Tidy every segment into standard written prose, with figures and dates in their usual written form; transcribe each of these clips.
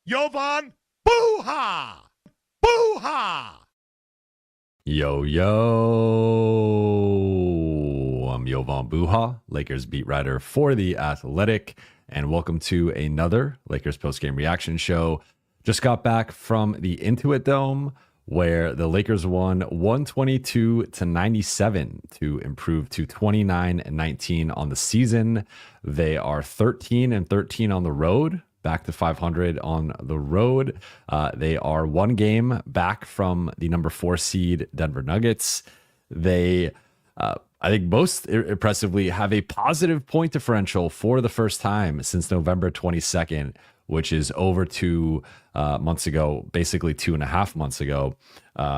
Jovan Buha! Buha! Yo, I'm Jovan Buha, Lakers beat writer for The Athletic, and welcome to another Lakers postgame reaction show. Just got back from the Intuit Dome, where the Lakers won 122-97 to improve to 29-19 on the season. They are 13-13 on the road, back to 500 on the road. They are one game back from the number 4 seed Denver Nuggets. They, I think most impressively, have a positive point differential for the first time since November 22nd, which is over 2 months ago, basically 2.5 months ago.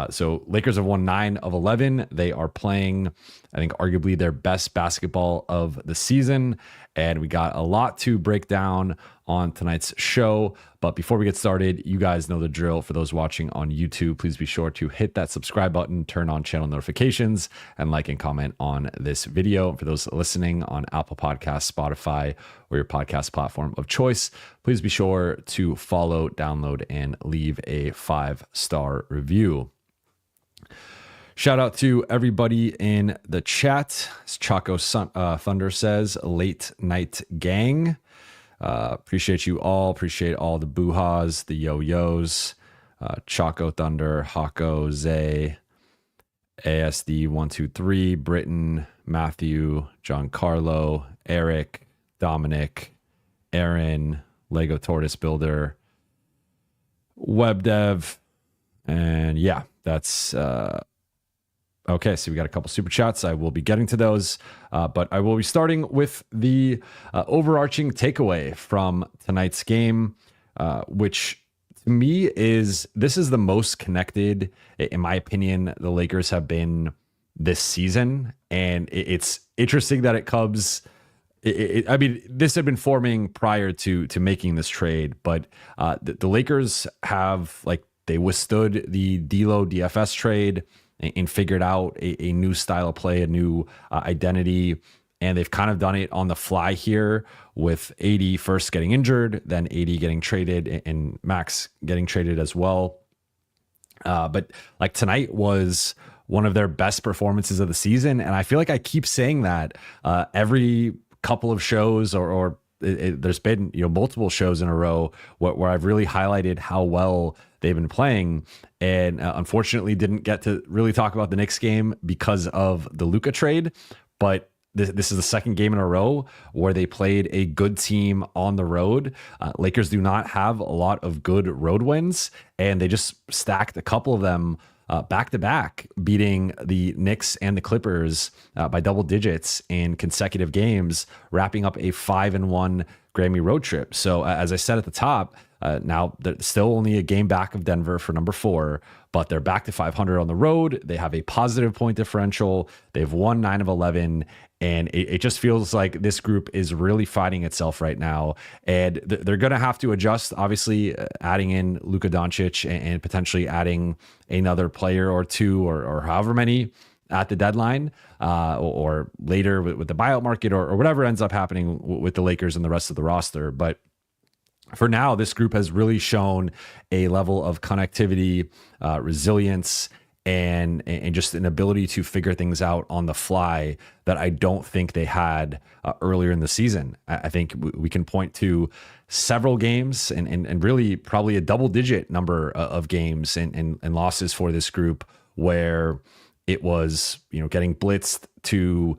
So Lakers have won 9 of 11. They are playing, I think, arguably their best basketball of the season. And we got a lot to break down on tonight's show. But before we get started, you guys know the drill. For those watching on YouTube, please be sure to hit that subscribe button, turn on channel notifications, and like and comment on this video. For those listening on Apple Podcasts, Spotify, or your podcast platform of choice, please be sure to follow, download, and leave a 5-star review. Shout out to everybody in the chat. As Chaco Thunder says, late night gang. Appreciate you all. Appreciate all the Buhas, the yo-yos, Chaco Thunder, Hako, Zay, ASD123, Britton, Matthew, John Carlo, Eric, Dominic, Aaron, Lego Tortoise Builder, WebDev, and yeah, that's okay. So we got a couple super chats. I will be getting to those, but I will be starting with the overarching takeaway from tonight's game, which to me is this is the most connected, in my opinion, the Lakers have been this season, and it's interesting that it comes. I mean, this had been forming prior to making this trade, but the Lakers have, like, they withstood the D'Lo DFS trade and figured out a new style of play, a new identity, and they've kind of done it on the fly here with AD first getting injured, then AD getting traded, and Max getting traded as well. But like tonight was one of their best performances of the season, and I feel like I keep saying that every couple of shows, or there's been multiple shows in a row where I've really highlighted how well they've been playing, and unfortunately didn't get to really talk about the Knicks game because of the Luka trade. But this is the second game in a row where they played a good team on the road. Lakers do not have a lot of good road wins, and they just stacked a couple of them back to back, beating the Knicks and the Clippers by double digits in consecutive games, wrapping up a 5-1 Grammy road trip. So as I said at the top, now they're still only a game back of Denver for number 4, but they're back to 500 on the road. They have a positive point differential. They've won 9 of 11. And it just feels like this group is really fighting itself right now. And they're going to have to adjust, obviously, adding in Luka Doncic and potentially adding another player or two or however many at the deadline, or later with the buyout market, or whatever ends up happening with the Lakers and the rest of the roster. But for now, this group has really shown a level of connectivity, resilience, and just an ability to figure things out on the fly that I don't think they had earlier in the season. I think we can point to several games and really probably a double-digit number of games and losses for this group where it was, getting blitzed to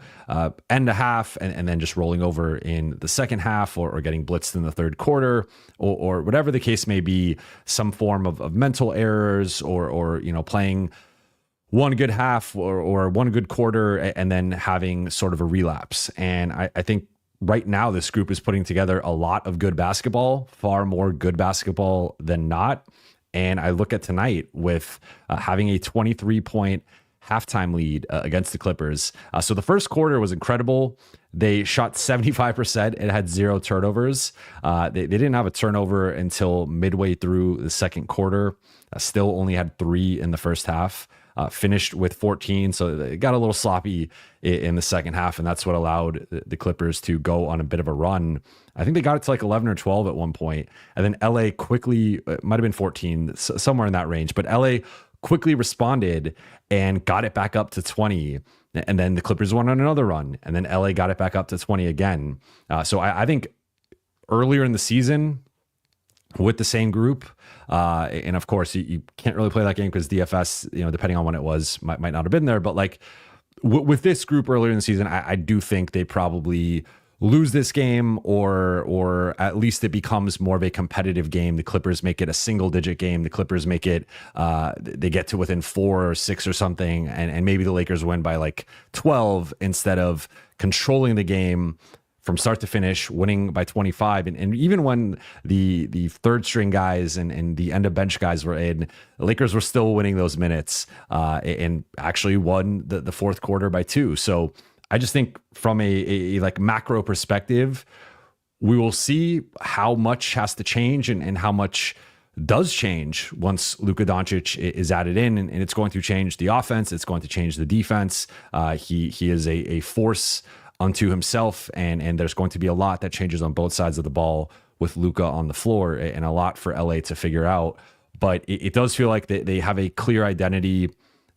end a half and then just rolling over in the second half, or getting blitzed in the third quarter, or whatever the case may be, some form of mental errors, or playing one good half or one good quarter and then having sort of a relapse. And I think right now this group is putting together a lot of good basketball, far more good basketball than not. And I look at tonight with having a 23-point halftime lead against the Clippers. So the first quarter was incredible. They shot 75%. It had 0 turnovers. They didn't have a turnover until midway through the second quarter. Still only had 3 in the first half. finished with 14. So they got a little sloppy in the second half, and that's what allowed the Clippers to go on a bit of a run. I think they got it to like 11 or 12 at one point, and then LA quickly, it might have been 14, somewhere in that range, but LA quickly responded and got it back up to 20. And then the Clippers went on another run, and then LA got it back up to 20 again. So I think earlier in the season with the same group, and of course you can't really play that game because DFS, depending on when it was, might not have been there. But like with this group earlier in the season, I do think they probably lose this game, or at least it becomes more of a competitive game. The Clippers make it a single digit game. The Clippers make it, they get to within 4 or 6 or something, and maybe the Lakers win by like 12 instead of controlling the game from start to finish, winning by 25. And even when the third string guys and the end of bench guys were in, the Lakers were still winning those minutes, and actually won the fourth quarter by 2. So I just think from a like macro perspective, we will see how much has to change and how much does change once Luka Doncic is added in, and it's going to change the offense. It's going to change the defense. He is a force unto himself, and there's going to be a lot that changes on both sides of the ball with Luka on the floor, and a lot for LA to figure out. But it does feel like they have a clear identity,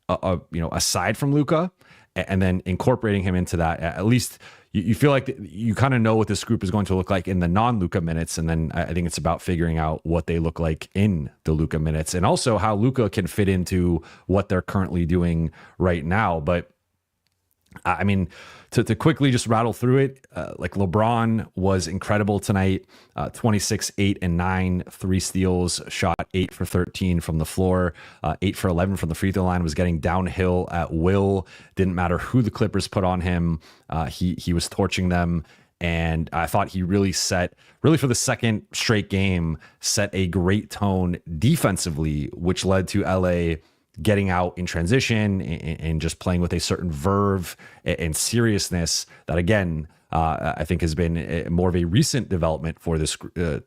aside from Luka, and then incorporating him into that. At least you feel like you kind of know what this group is going to look like in the non-Luka minutes, and then I think it's about figuring out what they look like in the Luka minutes, and also how Luka can fit into what they're currently doing right now. But I mean, to quickly just rattle through it, like LeBron was incredible tonight. 26, 8, and 9, 3 steals, shot 8 for 13 from the floor, 8 for 11 from the free throw line, was getting downhill at will. Didn't matter who the Clippers put on him. He was torching them. And I thought he really for the second straight game, set a great tone defensively, which led to LA getting out in transition and just playing with a certain verve and seriousness that, again, I think has been more of a recent development for this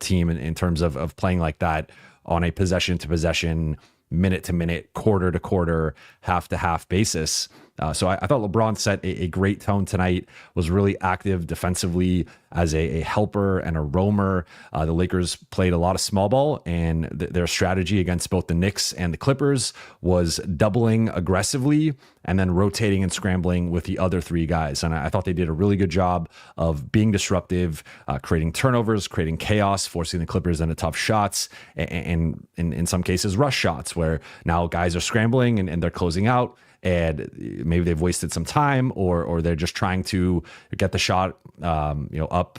team in terms of playing like that on a possession to possession, minute to minute, quarter to quarter, half to half basis. So I thought LeBron set a great tone tonight, was really active defensively as a helper and a roamer. The Lakers played a lot of small ball, and their strategy against both the Knicks and the Clippers was doubling aggressively and then rotating and scrambling with the other 3 guys. And I thought they did a really good job of being disruptive, creating turnovers, creating chaos, forcing the Clippers into tough shots, and in some cases rush shots where now guys are scrambling and they're closing out, and maybe they've wasted some time, or they're just trying to get the shot, up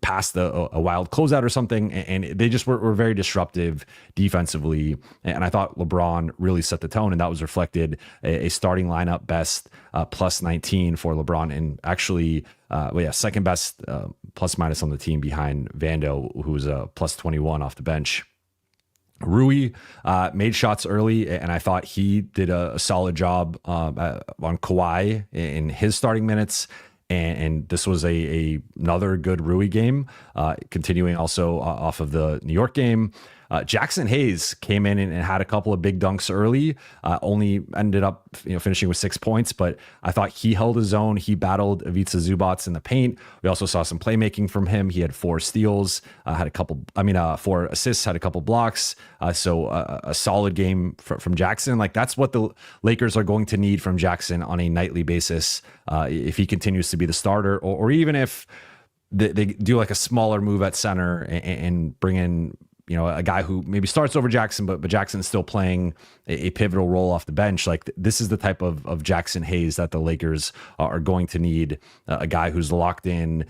past a wild closeout or something, and they just were very disruptive defensively. And I thought LeBron really set the tone, and that was reflected a starting lineup best plus 19 for LeBron, and actually, second best plus minus on the team behind Vando, who was a plus 21 off the bench. Rui made shots early, and I thought he did a solid job on Kawhi in his starting minutes. And this was another good Rui game, continuing also off of the New York game. Jackson Hayes came in and had a couple of big dunks early, only ended up finishing with 6 points, but I thought he held his own. He battled Ivica Zubac in the paint. We also saw some playmaking from him. He had 4 steals, 4 assists, had a couple blocks. So a solid game from Jackson. Like, that's what the Lakers are going to need from Jackson on a nightly basis if he continues to be the starter, or even if they do like a smaller move at center and bring in a guy who maybe starts over Jackson, but Jackson's still playing a pivotal role off the bench. Like, this is the type of Jackson Hayes that the Lakers are going to need, a guy who's locked in,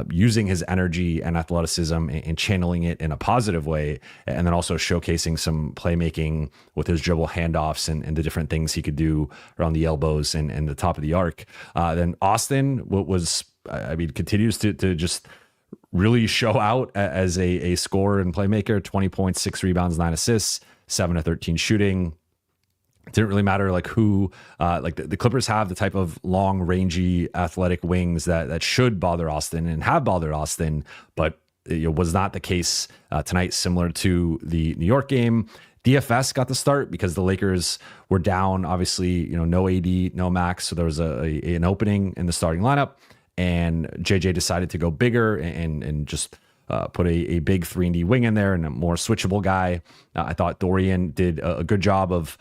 using his energy and athleticism and channeling it in a positive way, and then also showcasing some playmaking with his dribble handoffs and the different things he could do around the elbows and the top of the arc. Then Austin continues to just really show out as a scorer and playmaker. 20 points, 6 rebounds, 9 assists, 7 of 13 shooting. It didn't really matter like who, the Clippers have the type of long, rangy, athletic wings that should bother Austin and have bothered Austin, but it was not the case tonight, similar to the New York game. DFS got the start because the Lakers were down, obviously, no AD, no Max. So there was an opening in the starting lineup, and JJ decided to go bigger and just put a big 3-and-D wing in there and a more switchable guy. I thought Dorian did a good job of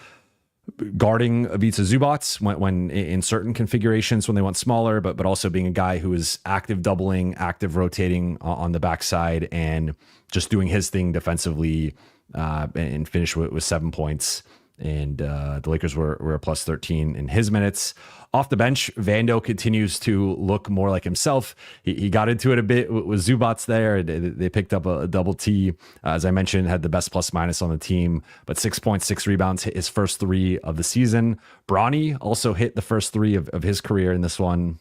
guarding Ivica Zubac when in certain configurations when they went smaller, but also being a guy who is active doubling, active rotating on the backside, and just doing his thing defensively, and finished with 7 points. And the Lakers were a plus 13 in his minutes. Off the bench, Vando continues to look more like himself. He got into it a bit with Zubac there. They picked up a double T. As I mentioned, had the best plus minus on the team, but 6 points, 6 rebounds, hit his first 3 of the season. Bronny also hit the first 3 of his career in this one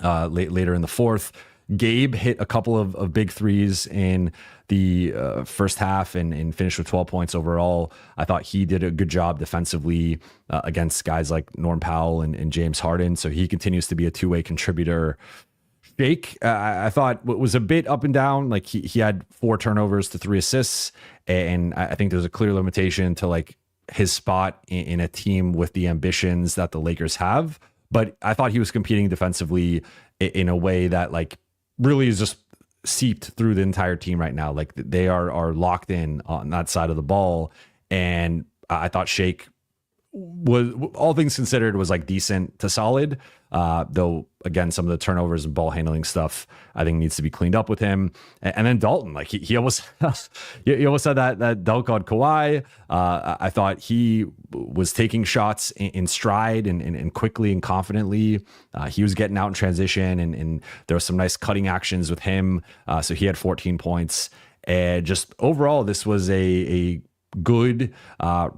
later in the fourth. Gabe hit a couple of big threes in the first half and finished with 12 points overall. I thought he did a good job defensively against guys like Norm Powell and James Harden. So he continues to be a two-way contributor. Shake, I thought was a bit up and down. Like he had 4 turnovers to 3 assists. And I think there's a clear limitation to like his spot in a team with the ambitions that the Lakers have. But I thought he was competing defensively in a way that like really is just seeped through the entire team right now. Like they are locked in on that side of the ball. And I thought Shake was, all things considered, was like decent to solid. Though again, some of the turnovers and ball handling stuff I think needs to be cleaned up with him. And then Dalton, like he almost he almost had that dunk on Kawhi. I thought he was taking shots in stride and quickly and confidently. He was getting out in transition, and there was some nice cutting actions with him. So he had 14 points. And just overall, this was a good,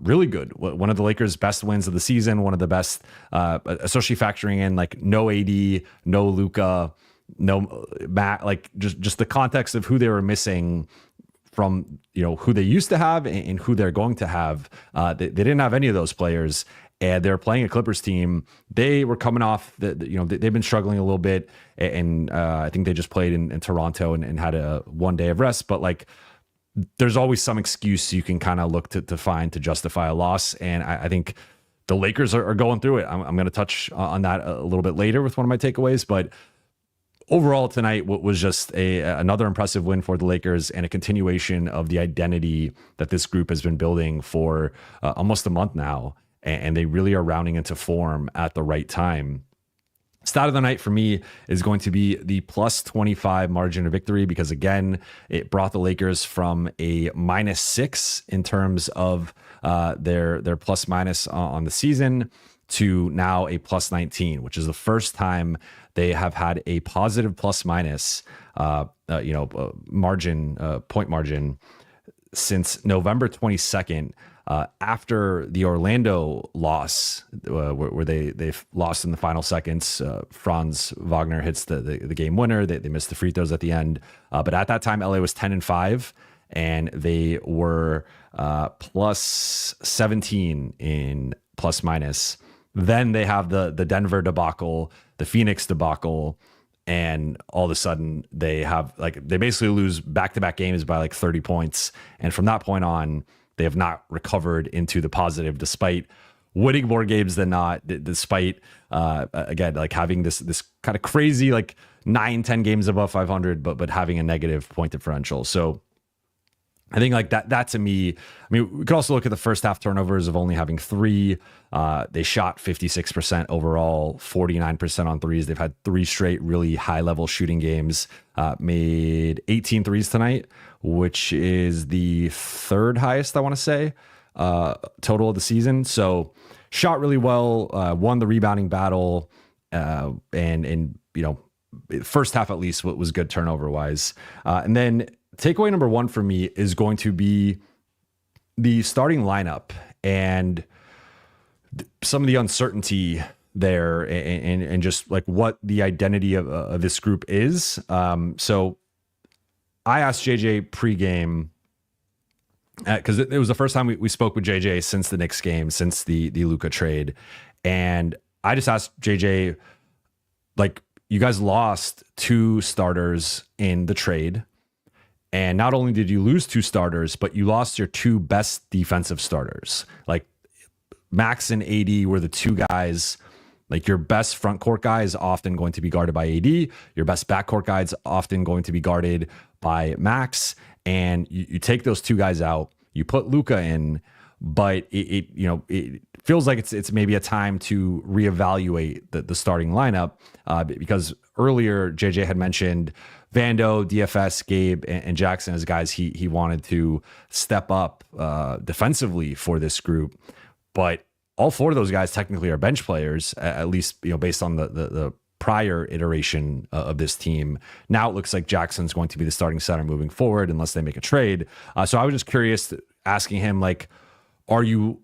really good. One of the Lakers' best wins of the season. One of the best, especially factoring in like no AD, no Luka, no Matt. Like just the context of who they were missing from who they used to have and who they're going to have. They didn't have any of those players, and they're playing a Clippers team. They were coming off they've been struggling a little bit, and I think they just played in Toronto and had a 1 day of rest, but like, there's always some excuse you can kind of look to find to justify a loss. And I think the Lakers are going through it. I'm going to touch on that a little bit later with one of my takeaways, but overall tonight was just another impressive win for the Lakers and a continuation of the identity that this group has been building for almost a month now. And they really are rounding into form at the right time. Stat of the night for me is going to be the plus 25 margin of victory, because again, it brought the Lakers from a -6 in terms of their plus minus on the season to now a plus 19, which is the first time they have had a positive plus minus point margin since November 22nd. After the Orlando loss, where they've lost in the final seconds, Franz Wagner hits the game winner. They missed the free throws at the end. But at that time, LA was 10-5, and they were plus 17 in plus minus. Then they have the Denver debacle, the Phoenix debacle, and all of a sudden they basically lose back-to-back games by like 30 points. And from that point on, they have not recovered into the positive, despite winning more games than not, despite, again, like having this kind of crazy, like 9-10 games above 500, but having a negative point differential. So I think like that to me, I mean, we could also look at the first half turnovers of only having 3. They shot 56% overall, 49% on threes. They've had 3 straight really high level shooting games, made 18 threes tonight, which is the 3rd highest, I want to say, total of the season. So shot really well, won the rebounding battle, and first half at least what was good turnover wise. And then takeaway number 1 for me is going to be the starting lineup and some of the uncertainty there, and just like what the identity of this group is. So I asked JJ pregame, because it was the first time we spoke with JJ since the Knicks game, since the Luka trade. And I just asked JJ, like, you guys lost 2 starters in the trade. And not only did you lose 2 starters, but you lost your 2 best defensive starters. Like Max and AD were the 2 guys. Like your best front court guy is often going to be guarded by AD. Your best backcourt guy is often going to be guarded by Max. And you take those 2 guys out, you put Luka in, but it feels like it's maybe a time to reevaluate the starting lineup because earlier JJ had mentioned Vando, DFS, Gabe, and Jackson as guys he wanted to step up defensively for this group, but all 4 of those guys technically are bench players, at least based on the prior iteration of this team. Now it looks like Jackson's going to be the starting center moving forward unless they make a trade. So I was just curious, asking him, like, are you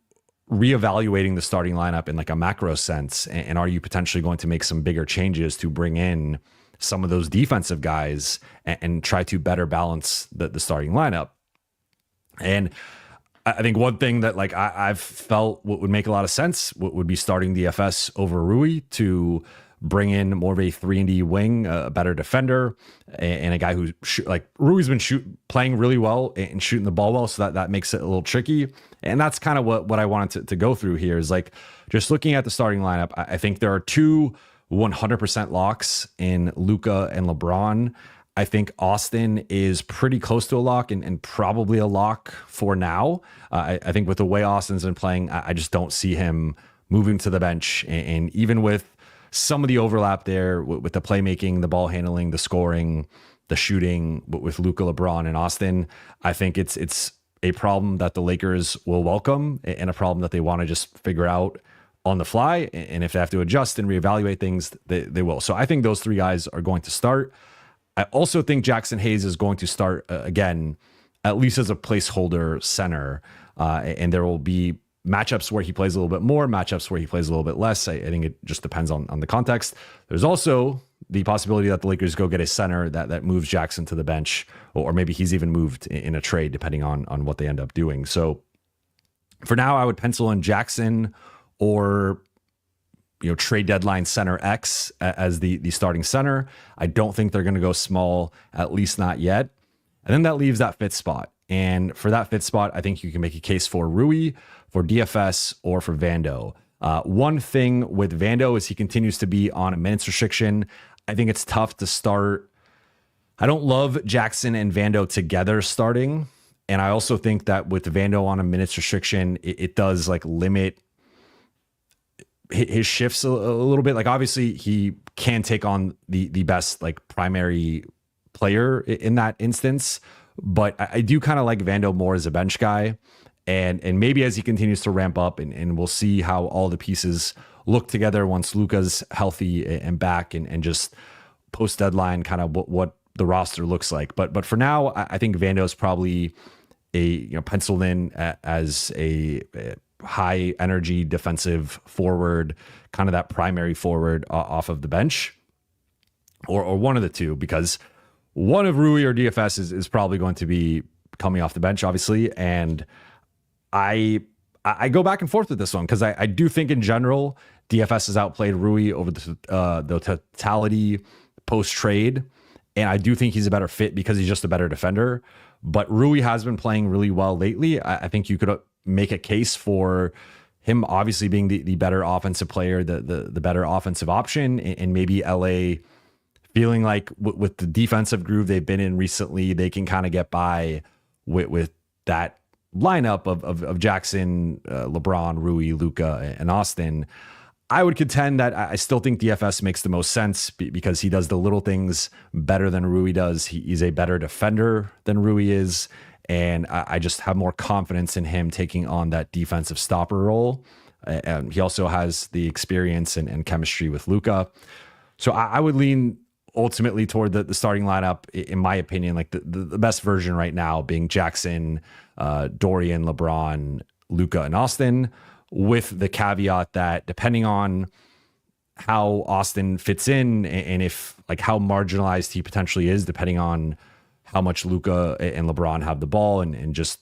reevaluating the starting lineup in like a macro sense, and are you potentially going to make some bigger changes to bring in some of those defensive guys and try to better balance the starting lineup? And I think one thing that like I've felt what would make a lot of sense would be starting DFS over Rui to bring in more of a 3-and-D wing, a better defender, and a guy who like Rui's been playing really well and shooting the ball well, so that makes it a little tricky. And that's kind of what I wanted to go through here is like just looking at the starting lineup. I think there are 2 100% locks in Luka and LeBron. I think Austin is pretty close to a lock and probably a lock for now. I think with the way Austin's been playing, I just don't see him moving to the bench. And even with some of the overlap there with the playmaking, the ball handling, the scoring, the shooting with Luka, LeBron, and Austin, I think it's a problem that the Lakers will welcome and a problem that they want to just figure out on the fly. And if they have to adjust and reevaluate things, they will. So I think those 3 guys are going to start. I also think Jackson Hayes is going to start again, at least as a placeholder center. And there will be matchups where he plays a little bit more, matchups where he plays a little bit less. I think it just depends on the context. There's also the possibility that the Lakers go get a center that moves Jackson to the bench, or maybe he's even moved in a trade, depending on what they end up doing. So for now, I would pencil in Jackson or trade deadline center X as the starting center. I don't think they're going to go small, at least not yet. And then that leaves that 5th spot. And for that 5th spot, I think you can make a case for Rui, for DFS, or for Vando. One thing with Vando is he continues to be on a minutes restriction. I think it's tough to start. I don't love Jackson and Vando together starting. And I also think that with Vando on a minutes restriction, it does like limit his shifts a little bit. Like obviously he can take on the best like primary player in that instance, but I do kind of like Vando more as a bench guy, and maybe as he continues to ramp up, and we'll see how all the pieces look together once Luka's healthy and back, and just post deadline kind of what the roster looks like. But for now, I think Vando's probably penciled in as a high energy defensive forward, kind of that primary forward off of the bench, or one of the 2, because one of Rui or DFS is probably going to be coming off the bench, obviously. And I go back and forth with this one because I do think in general DFS has outplayed Rui over the totality post trade, and I do think he's a better fit because he's just a better defender. But Rui has been playing really well lately. I think you could make a case for him obviously being the better offensive player, the better offensive option, and maybe LA feeling like with the defensive groove they've been in recently, they can kind of get by with that lineup of Jackson, LeBron, Rui, Luka, and Austin. I would contend that I still think DFS makes the most sense because he does the little things better than Rui does. He's a better defender than Rui is. And I just have more confidence in him taking on that defensive stopper role. And he also has the experience and chemistry with Luka. So I would lean ultimately toward the starting lineup, in my opinion, like the best version right now being Jackson, Dorian, LeBron, Luka, and Austin, with the caveat that depending on how Austin fits in and if like how marginalized he potentially is, depending on how much Luka and LeBron have the ball and just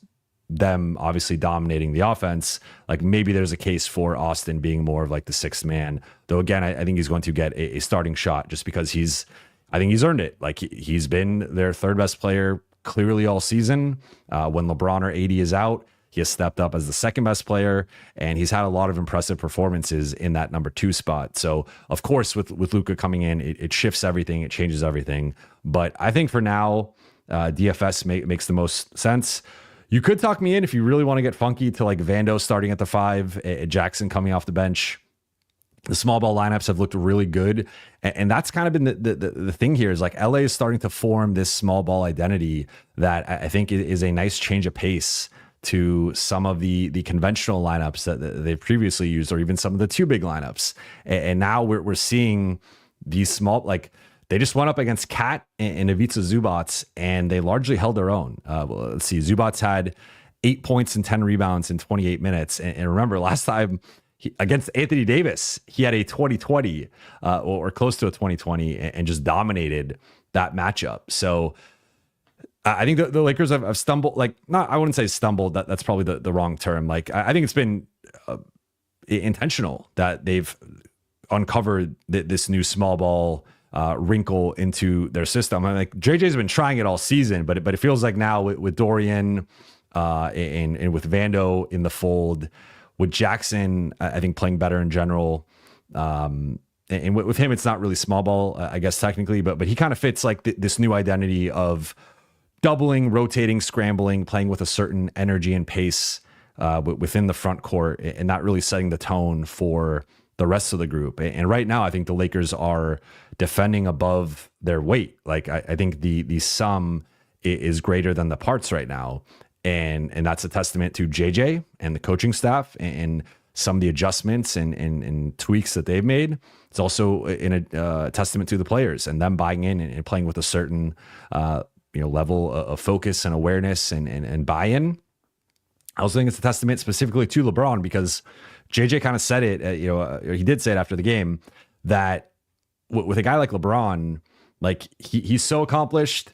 them obviously dominating the offense, like maybe there's a case for Austin being more of like the 6th man. Though again, I think he's going to get a starting shot just because I think he's earned it. Like he's been their 3rd best player clearly all season. When LeBron or AD is out, he has stepped up as the second best player, and he's had a lot of impressive performances in that number 2 spot. So, of course, with Luka coming in, it shifts everything. It changes everything. But I think for now, DFS makes the most sense. You could talk me in if you really want to get funky to like Vando starting at the 5, Jackson coming off the bench. The small ball lineups have looked really good. And that's kind of been the thing here is like LA is starting to form this small ball identity that I think is a nice change of pace to some of the conventional lineups that they've previously used, or even some of the 2 big lineups. And now we're seeing these small, like they just went up against Kat and Ivica Zubac, and they largely held their own. Let's see, Zubac had 8 points and 10 rebounds in 28 minutes. And remember, last time against Anthony Davis, he had a 2020 or close to a 2020 and just dominated that matchup. So I think the Lakers have stumbled, like, not, I wouldn't say stumbled, that's probably the wrong term. Like, I think it's been intentional that they've uncovered this new small ball wrinkle into their system. I mean, like, JJ's been trying it all season, but it feels like now with Dorian and with Vando in the fold, with Jackson, I think playing better in general. And with him, it's not really small ball, I guess, technically, but he kind of fits like this new identity of doubling, rotating, scrambling, playing with a certain energy and pace within the front court, and not really setting the tone for the rest of the group. And right now, I think the Lakers are defending above their weight. Like, I think the sum is greater than the parts right now. And that's a testament to JJ and the coaching staff and some of the adjustments and tweaks that they've made. It's also a testament to the players and them buying in and playing with a certain level of focus and awareness and buy-in. I also think it's a testament specifically to LeBron, because JJ kind of said it, he did say it after the game, that with a guy like LeBron, like he's so accomplished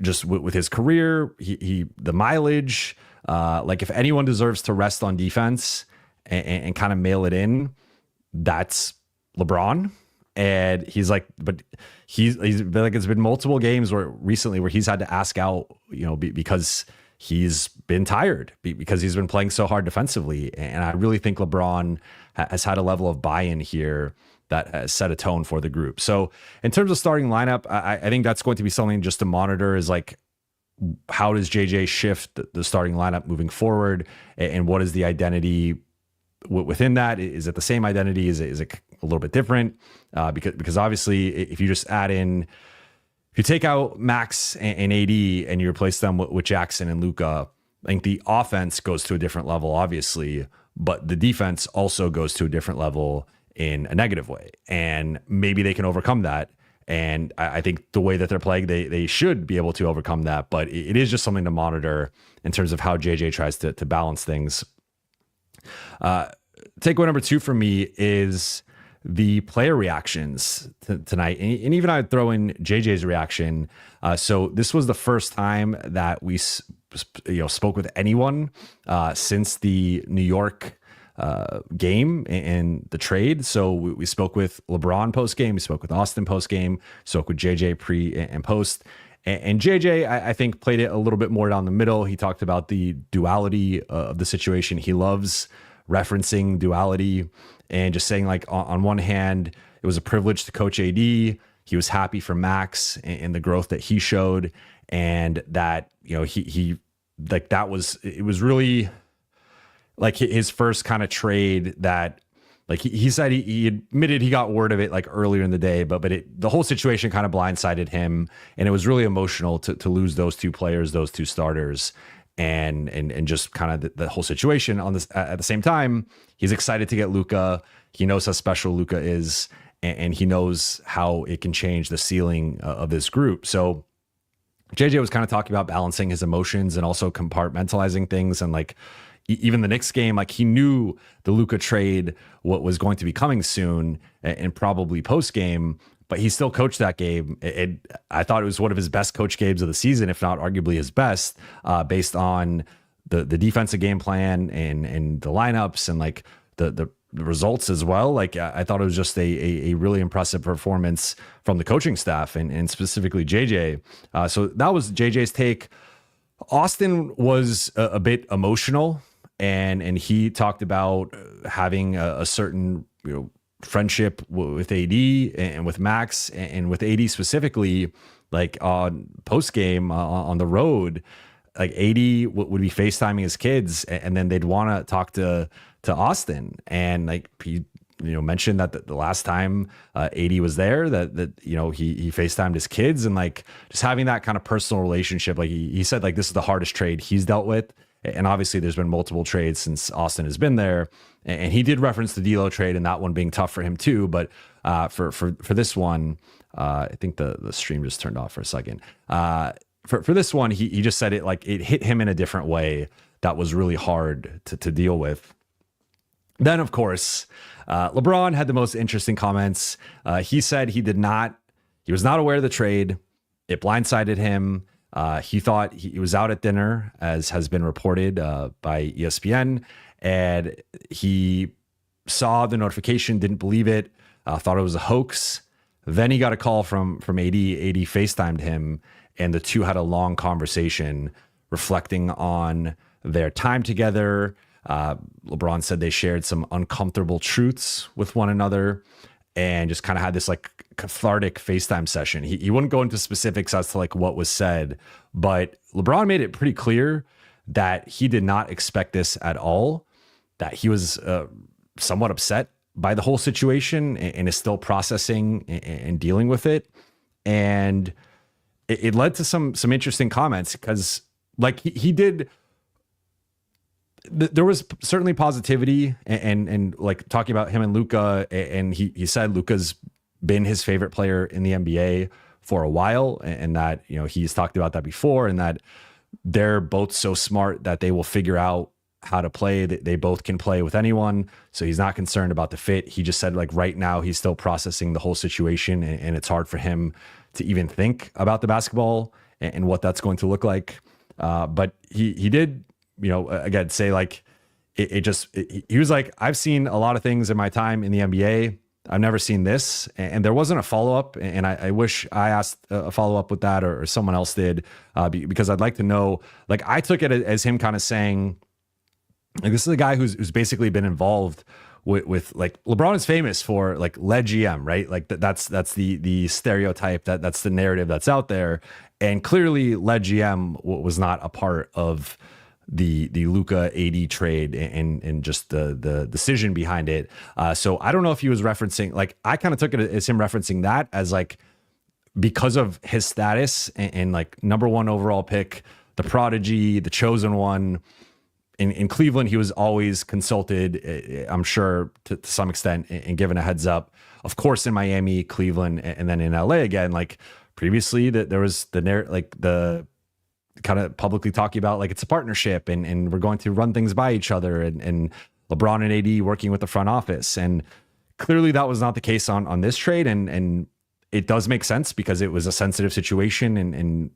just with his career, the mileage, like if anyone deserves to rest on defense and kind of mail it in, that's LeBron. And he's like, but he's been like, it's been multiple games recently where he's had to ask out, because he's been tired, because he's been playing so hard defensively. And I really think LeBron has had a level of buy-in here that has set a tone for the group. So in terms of starting lineup, I think that's going to be something just to monitor, is like, how does JJ shift the starting lineup moving forward? And what is the identity within that? Is it the same identity? Is it a little bit different? Because obviously, if you just add in, if you take out Max and AD and you replace them with Jackson and Luka, I think the offense goes to a different level, obviously, but the defense also goes to a different level in a negative way. And maybe they can overcome that. And I think the way that they're playing, they should be able to overcome that. But it is just something to monitor in terms of how JJ tries to balance things. Takeaway number 2 for me is the player reactions tonight. And even I'd throw in JJ's reaction. So this was the first time that we spoke with anyone since the New York game and the trade. So we spoke with LeBron post game, we spoke with Austin post game, spoke with JJ pre and post. And JJ, I think, played it a little bit more down the middle. He talked about the duality of the situation. He loves referencing duality and just saying, like, on one hand, it was a privilege to coach AD. He was happy for Max and the growth that he showed, and that, he like, it was really like his first kind of trade that, like, he said he admitted he got word of it like earlier in the day, but the whole situation kind of blindsided him, and it was really emotional to lose those 2 players, those 2 starters, and just kind of the whole situation on this. At the same time, he's excited to get Luka. He knows how special Luka is, and he knows how it can change the ceiling of this group. So JJ was kind of talking about balancing his emotions and also compartmentalizing things, and like, even the Knicks game, like, he knew the Luka trade, what was going to be coming soon, and probably post game, but he still coached that game. I thought it was one of his best coach games of the season, if not arguably his best, based on the defensive game plan and the lineups and like the results as well. Like I thought it was just a really impressive performance from the coaching staff and specifically JJ. So that was JJ's take. Austin was a bit emotional, and he talked about having a certain friendship with AD and with Max and with AD specifically, like on Postgame on the road. Like AD would be FaceTiming his kids, and then they'd want to talk to Austin, and like he mentioned that the last time AD was there, that he FaceTimed his kids, and like just having that kind of personal relationship. Like he said, like this is the hardest trade he's dealt with, and obviously there's been multiple trades since Austin has been there, and he did reference the D'Lo trade and that one being tough for him too. But for this one, I think the stream just turned off for a second. For this one, he just said it hit him in a different way that was really hard to deal with. Then, of course, LeBron had the most interesting comments. He said he was not aware of the trade. It blindsided him. He thought he was out at dinner, as has been reported by ESPN, and he saw the notification, didn't believe it, thought it was a hoax. Then he got a call from AD. AD FaceTimed him, and the two had a long conversation reflecting on their time together. LeBron said they shared some uncomfortable truths with one another and just kind of had this like cathartic FaceTime session. He wouldn't go into specifics as to like what was said, but LeBron made it pretty clear that he did not expect this at all, that he was somewhat upset by the whole situation and is still processing and dealing with it. And it led to some interesting comments because like he did. There was certainly positivity and like talking about him and Luka, and he said Luka's been his favorite player in the NBA for a while, and that he's talked about that before, and that they're both so smart that they will figure out how to play. They both can play with anyone, so he's not concerned about the fit. He just said like right now he's still processing the whole situation, and it's hard for him to even think about the basketball and what that's going to look like. But he did, again, say like he was like, I've seen a lot of things in my time in the NBA. I've never seen this. And there wasn't a follow-up. And I wish I asked a follow-up with that or someone else did, because I'd like to know, like, I took it as him kind of saying, like, this is a guy who's basically been involved with like LeBron is famous for like lead GM, right? Like that's the stereotype, that's the narrative that's out there. And clearly lead GM was not a part of the Luka-AD trade and just the decision behind it. So I don't know if he was referencing, like, I kind of took it as him referencing that as like, because of his status and like number one overall pick, the prodigy, the chosen one. In Cleveland, he was always consulted, I'm sure, to some extent, and given a heads up. Of course, in Miami, Cleveland, and then in LA again, like previously, that there was the kind of publicly talking about like it's a partnership and we're going to run things by each other, and LeBron and AD working with the front office. And clearly that was not the case on this trade. And it does make sense because it was a sensitive situation, and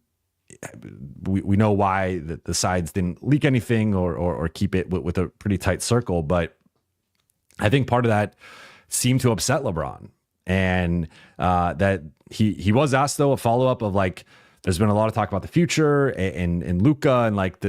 we know why the sides didn't leak anything or keep it with a pretty tight circle. But I think part of that seemed to upset LeBron, and that he was asked though a follow-up of like, there's been a lot of talk about the future and Luka, and like,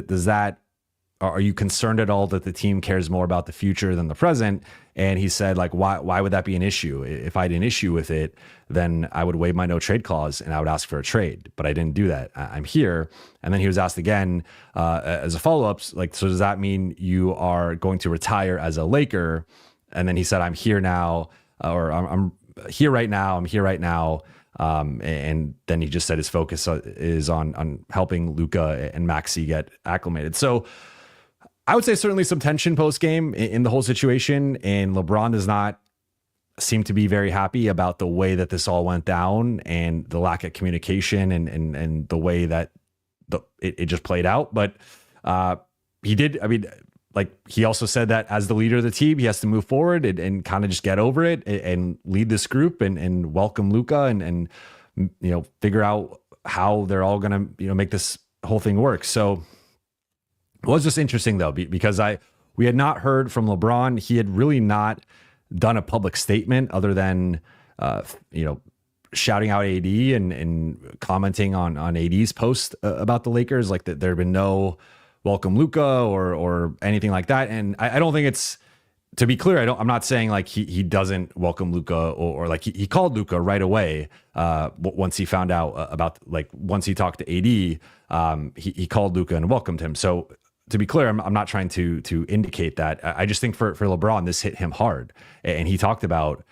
are you concerned at all that the team cares more about the future than the present? And he said, like, why would that be an issue? If I had an issue with it, then I would waive my no trade clause and I would ask for a trade. But I didn't do that. I'm here. And then he was asked again as a follow-up, like, so does that mean you are going to retire as a Laker? And then he said, I'm here now, or I'm here right now. I'm here right now. And then he just said his focus is on helping Luka and Maxey get acclimated. So I would say certainly some tension post game in the whole situation, and LeBron does not seem to be very happy about the way that this all went down and the lack of communication and the way that it just played out. But he did. I mean, like, he also said that as the leader of the team, he has to move forward and kind of just get over it and lead this group and welcome Luka and figure out how they're all going to make this whole thing work. So it was just interesting though, because we had not heard from LeBron. He had really not done a public statement other than, shouting out AD and commenting on AD's post about the Lakers. Like that, there had been no welcome Luka or anything like that. And I don't think it's, to be clear, I'm not saying like he doesn't welcome Luka or like he called Luka right away once he found out about, like, once he talked to AD, he called Luka and welcomed him. So to be clear, I'm not trying to indicate that. I just think for LeBron, this hit him hard. And he talked about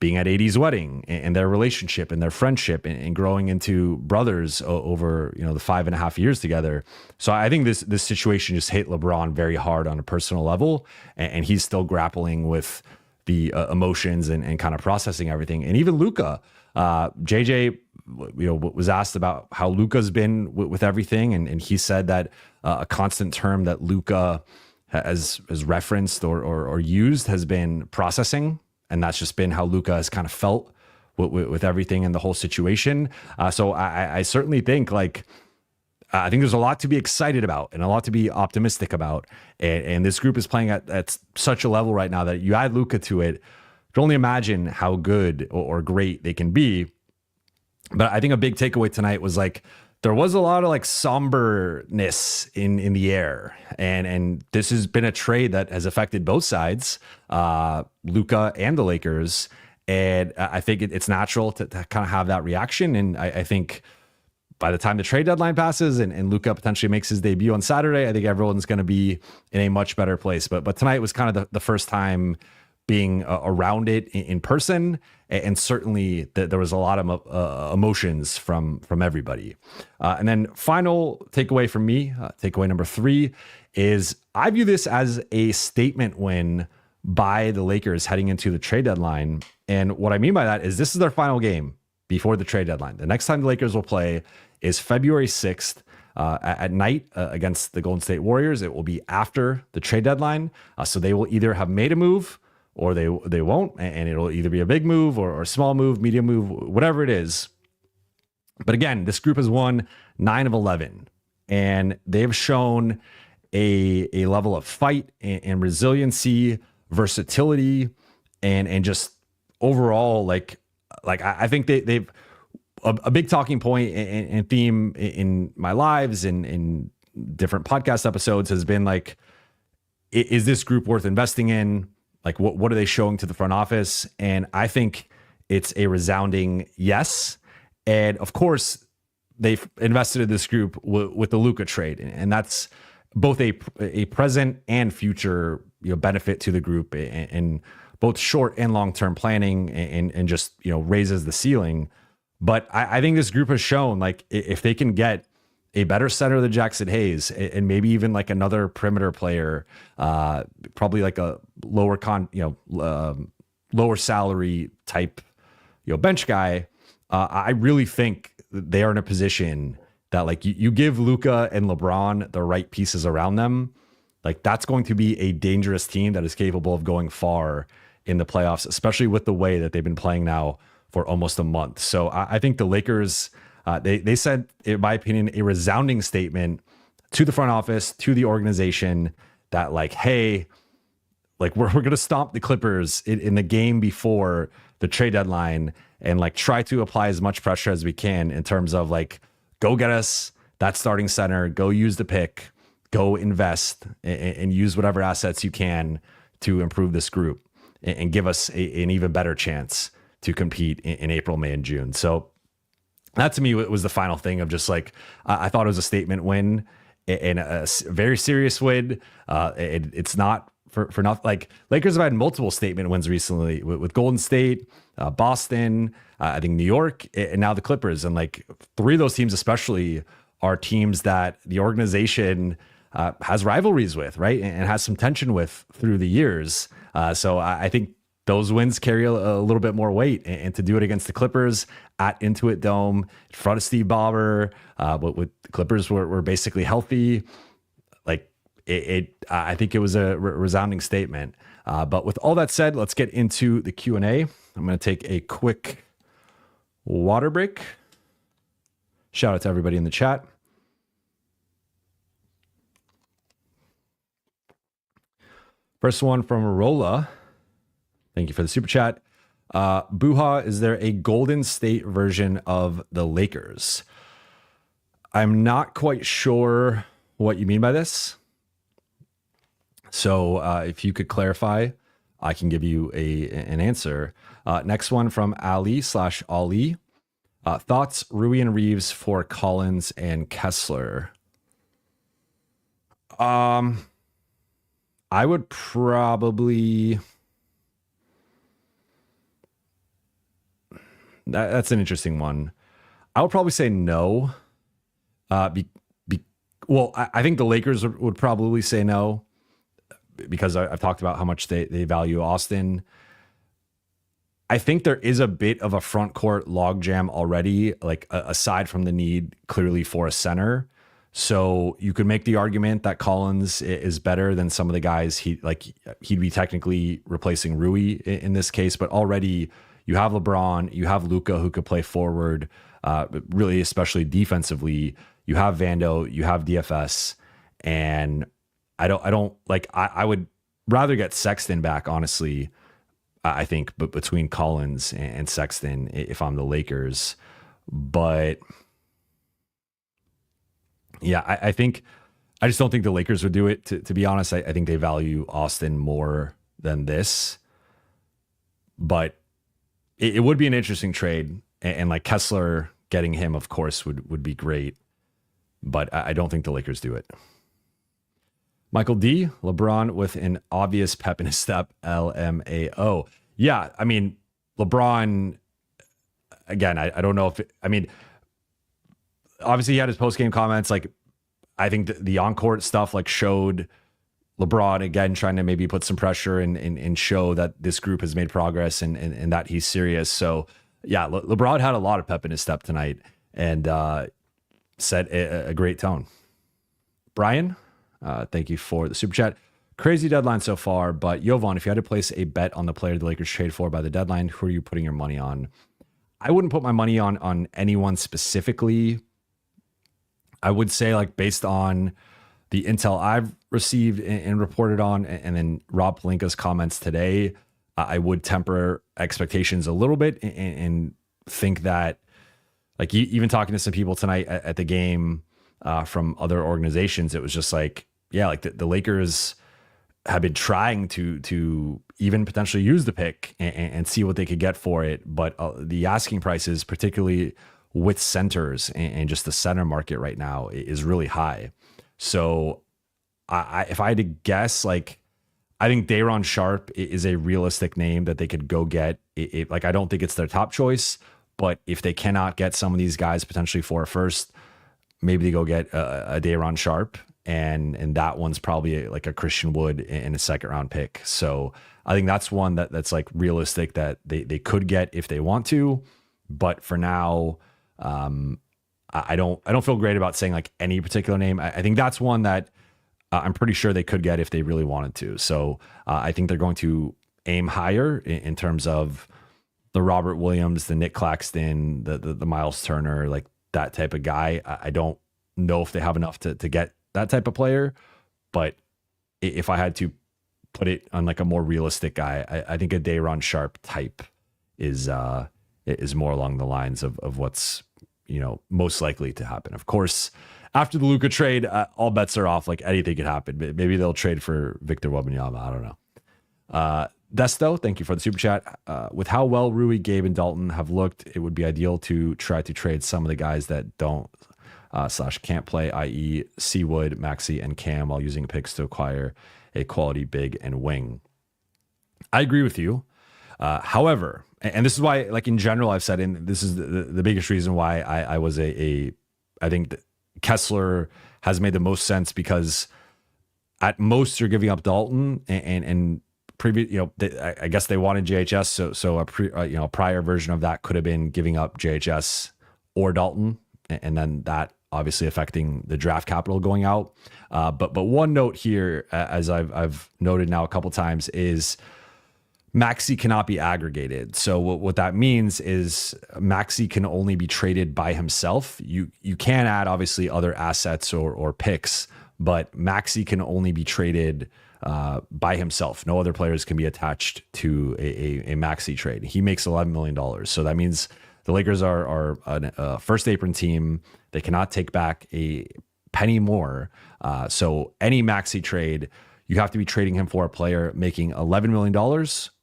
being at AD's wedding and their relationship and their friendship and growing into brothers over, the 5.5 years together. So I think this situation just hit LeBron very hard on a personal level, and he's still grappling with the emotions and kind of processing everything. And even Luka, JJ, was asked about how Luka's been with everything, and he said that a constant term that Luka has referenced or used has been processing. And that's just been how Luka has kind of felt with everything and the whole situation. So I certainly think I think there's a lot to be excited about and a lot to be optimistic about. And this group is playing at such a level right now that you add Luka to it, you can only imagine how good or great they can be. But I think a big takeaway tonight was there was a lot of somberness in the air, and this has been a trade that has affected both sides, Luka and the Lakers, and I think it's natural to kind of have that reaction. And I think by the time the trade deadline passes and Luka potentially makes his debut on Saturday, I think everyone's going to be in a much better place. But tonight was kind of the first time being around it in person, and certainly there was a lot of emotions from everybody. And then final takeaway from me, takeaway number 3, is I view this as a statement win by the Lakers heading into the trade deadline. And what I mean by that is this is their final game before the trade deadline. The next time the Lakers will play is February 6th. At night against the Golden State Warriors. It will be after the trade deadline. So they will either have made a move or they won't, and it'll either be a big move or a small move, medium move, whatever it is. But again, this group has won 9 of 11, and they've shown a level of fight and resiliency, versatility, and just overall, I think they've a big talking point and theme in my lives and in different podcast episodes has been is this group worth investing in? What are they showing to the front office? And I think it's a resounding yes. And of course, they've invested in this group with the Luka trade, and that's both a present and future benefit to the group in both short and long term planning, and just raises the ceiling. But I think this group has shown if they can get a better center than Jackson Hayes, and maybe even another perimeter player, probably a lower salary type, bench guy. I really think they are in a position that you give Luka and LeBron the right pieces around them. That's going to be a dangerous team that is capable of going far in the playoffs, especially with the way that they've been playing now for almost a month. So I think the Lakers, they sent, in my opinion, a resounding statement to the front office, to the organization that hey, we're going to stomp the Clippers in the game before the trade deadline, and try to apply as much pressure as we can in terms of go get us that starting center, go use the pick, go invest and use whatever assets you can to improve this group and give us an even better chance to compete in April, May, and June. So that to me was the final thing of just I thought it was a statement win and a very serious win. It's not for nothing. Lakers have had multiple statement wins recently with Golden State, Boston, I think New York, and now the Clippers. And 3 of those teams especially are teams that the organization has rivalries with, right? And has some tension with through the years. So I think those wins carry a little bit more weight, and to do it against the Clippers at Intuit Dome in front of Steve Ballmer, but with the Clippers were basically healthy, I think it was a resounding statement. But with all that said, let's get into the Q&A. I'm going to take a quick water break. Shout out to everybody in the chat. First one from Arola. Thank you for the super chat. Buha, is there a Golden State version of the Lakers? I'm not quite sure what you mean by this. So if you could clarify, I can give you an answer. Next one from Ali/Ali. Thoughts, Rui and Reaves for Collins and Kessler. I would probably... That's an interesting one. I would probably say no. Well, I think the Lakers would probably say no, because I've talked about how much they value Austin. I think there is a bit of a front court logjam already, like aside from the need clearly for a center. So you could make the argument that Collins is better than some of the guys he'd be technically replacing Rui in this case, but already you have LeBron, you have Luka who could play forward, really especially defensively. You have Vando, you have DFS, and I would rather get Sexton back, honestly. I think, but between Collins and Sexton, if I'm the Lakers. But yeah, I just don't think the Lakers would do it. To be honest, I think they value Austin more than this. But it would be an interesting trade, and like Kessler getting him, of course, would be great. But I don't think the Lakers do it. Michael D, LeBron with an obvious pep in his step, LMAO. Yeah, I mean, LeBron, again, I don't know obviously he had his post-game comments. Like, I think the on-court stuff like showed LeBron, again, trying to maybe put some pressure and show that this group has made progress and that he's serious. So, yeah, LeBron had a lot of pep in his step tonight and set a great tone. Brian, thank you for the super chat. Crazy deadline so far, but Jovan, if you had to place a bet on the player the Lakers trade for by the deadline, who are you putting your money on? I wouldn't put my money on anyone specifically. I would say, like, based on the intel I've received and reported on, and then Rob Pelinka's comments today, I would temper expectations a little bit and think that, like, even talking to some people tonight at the game from other organizations, it was just like, yeah, like the Lakers have been trying to even potentially use the pick and see what they could get for it. But the asking prices, particularly with centers and just the center market right now, is really high. So if I had to guess, like, I think Day'Ron Sharpe is a realistic name that they could go get. Like, I don't think it's their top choice, but if they cannot get some of these guys potentially for a first, maybe they go get a Day'Ron Sharpe. And that one's probably like a Christian Wood in a second round pick. So I think that's one that's like realistic that they could get if they want to. But for now, I don't feel great about saying like any particular name. I think that's one that I'm pretty sure they could get if they really wanted to. So I think they're going to aim higher in terms of the Robert Williams, the Nick Claxton, the Miles Turner, like that type of guy. I don't know if they have enough to get that type of player, but if I had to put it on like a more realistic guy, I think a Day'Ron Sharpe type is more along the lines of what's, most likely to happen. Of course, after the Luka trade, all bets are off. Like, anything could happen. Maybe they'll trade for Victor Wembanyama. I don't know. Desto, thank you for the super chat. With how well Rui, Gabe, and Dalton have looked, it would be ideal to try to trade some of the guys that don't / can't play, i.e. Seawood, Maxey, and Cam, while using picks to acquire a quality big and wing. I agree with you. However, and this is why, like, in general, I've said, and this is the biggest reason why I was I think that Kessler has made the most sense, because at most you're giving up Dalton and previous, I guess they wanted JHS. So a prior version of that could have been giving up JHS or Dalton, and then that obviously affecting the draft capital going out. But one note here, as I've noted now a couple times, is Maxey cannot be aggregated. So what that means is Maxey can only be traded by himself. You can add obviously other assets or picks, but Maxey can only be traded by himself. No other players can be attached to a Maxey trade. He makes $11 million. So that means the Lakers are a first apron team. They cannot take back a penny more. So any Maxey trade, you have to be trading him for a player making $11 million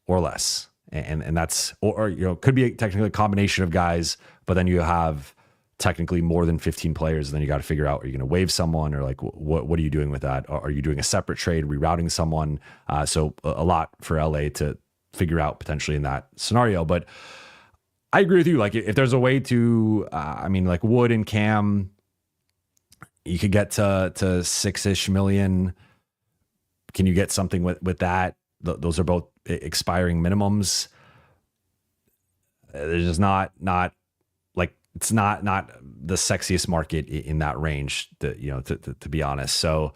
or less. And that's, or could be technically a combination of guys, but then you have technically more than 15 players. And then you got to figure out, are you going to waive someone, or like, what are you doing with that? Are you doing a separate trade, rerouting someone? So a lot for LA to figure out potentially in that scenario. But I agree with you. Like, if there's a way to, like Wood and Cam, you could get to 6-ish million. Can you get something with that? Those are both expiring minimums. There's just not like, it's not the sexiest market in that range, to be honest. So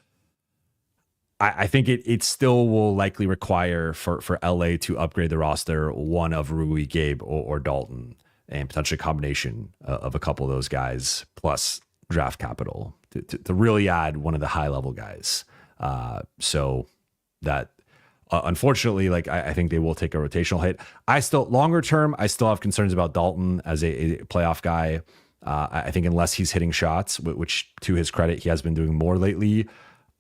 I think it still will likely require for LA to upgrade the roster one of Rui, Gabe, or Dalton, and potentially a combination of a couple of those guys plus draft capital to really add one of the high level guys. So that unfortunately, like I think they will take a rotational hit. Longer term, I still have concerns about Dalton as a playoff guy. I think unless he's hitting shots, which to his credit, he has been doing more lately,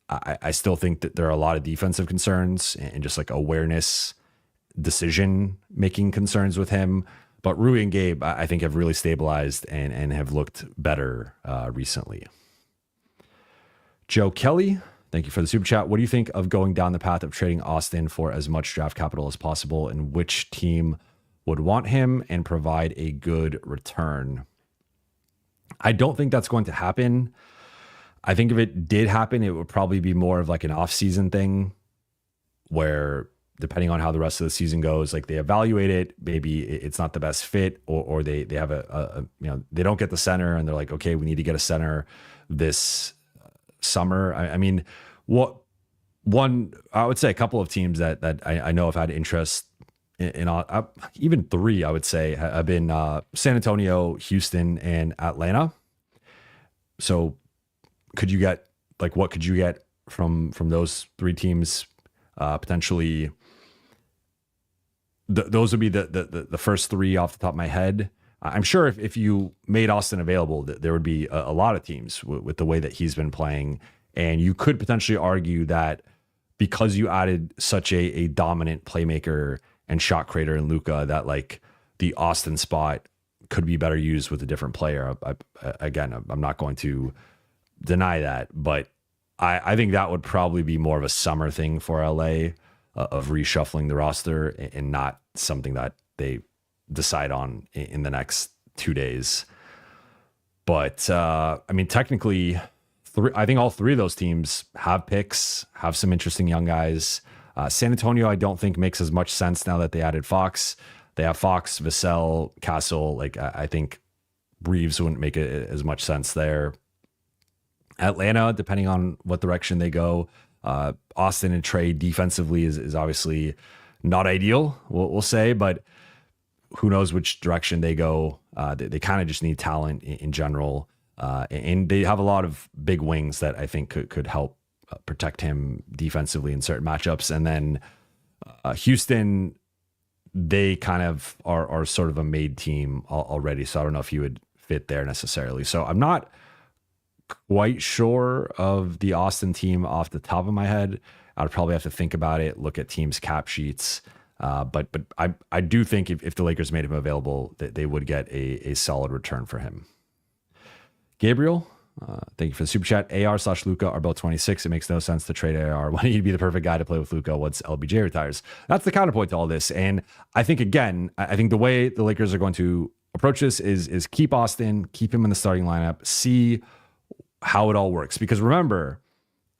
I still think that there are a lot of defensive concerns and just like awareness, decision making concerns with him. But Rui and Gabe, I think, have really stabilized and have looked better recently. Joe Kelly, thank you for the super chat. What do you think of going down the path of trading Austin for as much draft capital as possible, and which team would want him and provide a good return? I don't think that's going to happen. I think if it did happen, it would probably be more of like an off-season thing where, depending on how the rest of the season goes, like they evaluate it, maybe it's not the best fit, or they have they don't get the center and they're like, okay, we need to get a center this summer. I would say a couple of teams that I know have had interest in even three, I would say, have been San Antonio, Houston, and Atlanta. So could you get, like, what could you get from those three teams? Potentially, those would be the first three off the top of my head. I'm sure if you made Austin available, there would be a lot of teams with the way that he's been playing. And you could potentially argue that because you added such a dominant playmaker and shot creator in Luka, that like the Austin spot could be better used with a different player. I'm not going to deny that, but I think that would probably be more of a summer thing for LA, of reshuffling the roster, and not something that they decide on in the next 2 days. But technically, I think all three of those teams have picks, have some interesting young guys. San Antonio, I don't think makes as much sense now that they added Fox. They have Fox, Vassell, Castle. Like, I think Reaves wouldn't make as much sense there. Atlanta, depending on what direction they go. Austin and Trey defensively is obviously not ideal, we'll say, but who knows which direction they go. They kind of just need talent in general. And they have a lot of big wings that I think could help protect him defensively in certain matchups. And then Houston, they kind of are sort of a made team already. So I don't know if he would fit there necessarily. So I'm not quite sure of the Austin team off the top of my head. I'd probably have to think about it, look at teams' cap sheets. But I do think if the Lakers made him available, that they would get a solid return for him. Gabriel, thank you for the super chat. AR/Luka are both 26. It makes no sense to trade AR when he'd be the perfect guy to play with Luka once LBJ retires. That's the counterpoint to all this. And I think, again, I think the way the Lakers are going to approach this is keep Austin, keep him in the starting lineup, see how it all works. Because remember,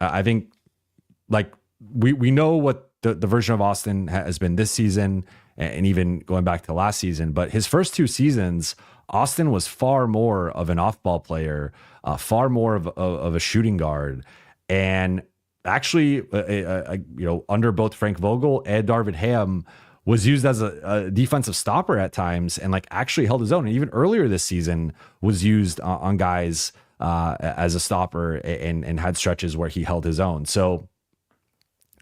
I think, like, we know what the version of Austin has been this season, and even going back to last season. But his first two seasons, Austin was far more of an off-ball player, far more of a shooting guard. And actually, under both Frank Vogel and Darvin Ham, was used as a defensive stopper at times, and like actually held his own. And even earlier this season was used on guys as a stopper and had stretches where he held his own. So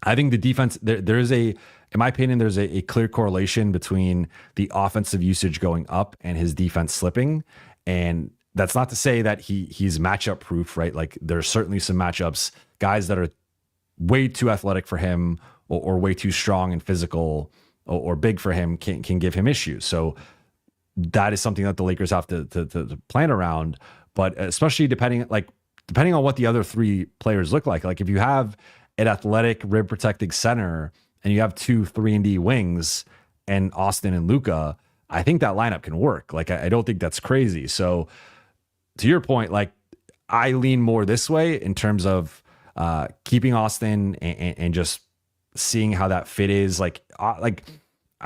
I think the defense, there is in my opinion, there's a clear correlation between the offensive usage going up and his defense slipping. And that's not to say that he's matchup proof, right? Like there's certainly some matchups, guys that are way too athletic for him or way too strong and physical or big for him can give him issues. So that is something that the Lakers have to plan around. But especially depending on what the other three players look like. Like if you have an athletic rim protecting center and you have 2 3-and-D wings and Austin and Luka, I think that lineup can work. Like I don't think that's crazy. So to your point, like I lean more this way in terms of keeping Austin and just seeing how that fit is. Like I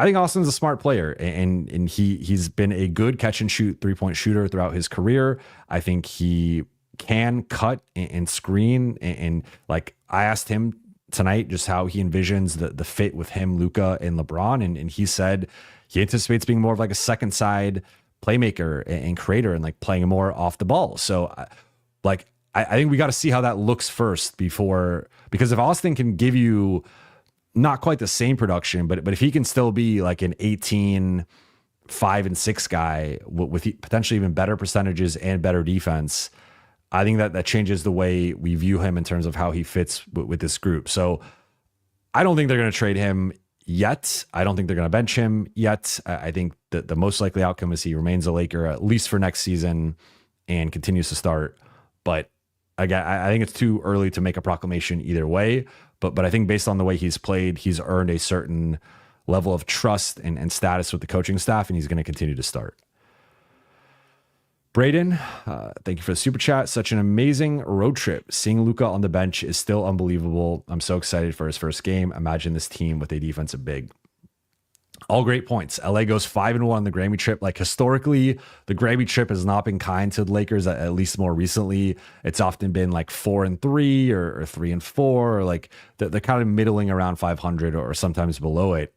think Austin's a smart player and he's been a good catch and shoot 3-point shooter throughout his career. I think he can cut and screen and like I asked him tonight just how he envisions the fit with him, Luka and LeBron. And he said he anticipates being more of like a second side playmaker and creator and like playing more off the ball. So like, I think we got to see how that looks first because if Austin can give you not quite the same production, but if he can still be like an 18, 5 and 6 guy with potentially even better percentages and better defense, I think that changes the way we view him in terms of how he fits with this group. So I don't think they're going to trade him yet. I don't think they're going to bench him yet. I think that the most likely outcome is he remains a Laker at least for next season and continues to start. But again, I think it's too early to make a proclamation either way. But I think based on the way he's played, he's earned a certain level of trust and status with the coaching staff, and he's going to continue to start. Braden, thank you for the super chat. Such an amazing road trip. Seeing Luka on the bench is still unbelievable. I'm so excited for his first game. Imagine this team with a defensive big. All great points. LA goes 5-1 on the Grammy trip. Like historically, the Grammy trip has not been kind to the Lakers, at least more recently. It's often been like 4-3 or 3-4, or like they're kind of middling around 500 or sometimes below it.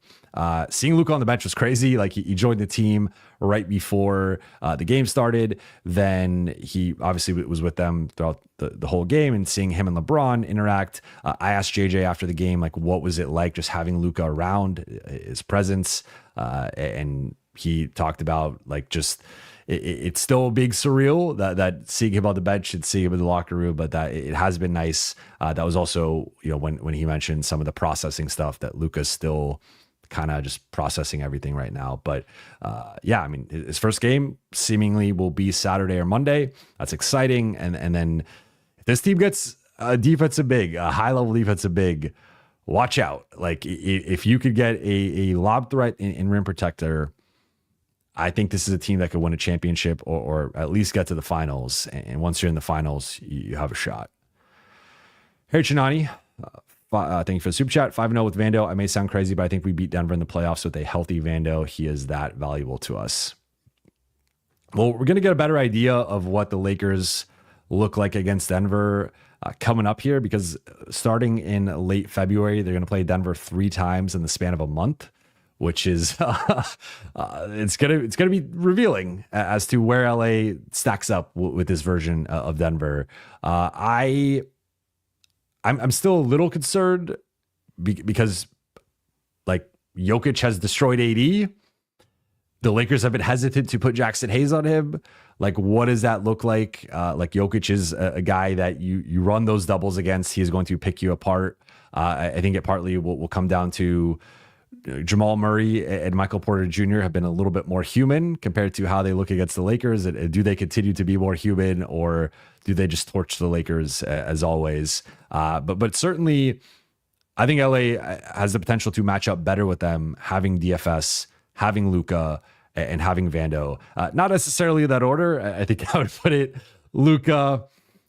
Seeing Luka on the bench was crazy. Like he joined the team right before the game started. Then he obviously was with them throughout the whole game, and seeing him and LeBron interact. I asked JJ after the game, like, what was it like just having Luka around, his presence? And he talked about like just it's still a big surreal that seeing him on the bench and seeing him in the locker room, but that it has been nice. That was also, you know, when he mentioned some of the processing stuff that Luka's still kind of just processing everything right now. But yeah, I mean, his first game seemingly will be Saturday or Monday. That's exciting. And then if this team gets a defensive big, a high level defensive big, watch out. Like if you could get a lob threat in rim protector, I think this is a team that could win a championship or at least get to the finals. And once you're in the finals, you have a shot. Hey, Chinani. Thank you for the super chat. 5-0 with Vando. I may sound crazy, but I think we beat Denver in the playoffs with a healthy Vando. He is that valuable to us. Well, we're going to get a better idea of what the Lakers look like against Denver coming up here, because starting in late February, they're going to play Denver 3 times in the span of a month, which is it's gonna be revealing as to where LA stacks up with this version of Denver. I'm still a little concerned because like Jokic has destroyed AD. The Lakers have been hesitant to put Jackson Hayes on him. Like, what does that look like? Like Jokic is a guy that you run those doubles against. He is going to pick you apart. I think it partly will come down to Jamal Murray and Michael Porter Jr. have been a little bit more human compared to how they look against the Lakers. Do they continue to be more human, or do they just torch the Lakers as always? But certainly, I think LA has the potential to match up better with them, having DFS, having Luka, and having Vando. Not necessarily that order. I think I would put it Luka,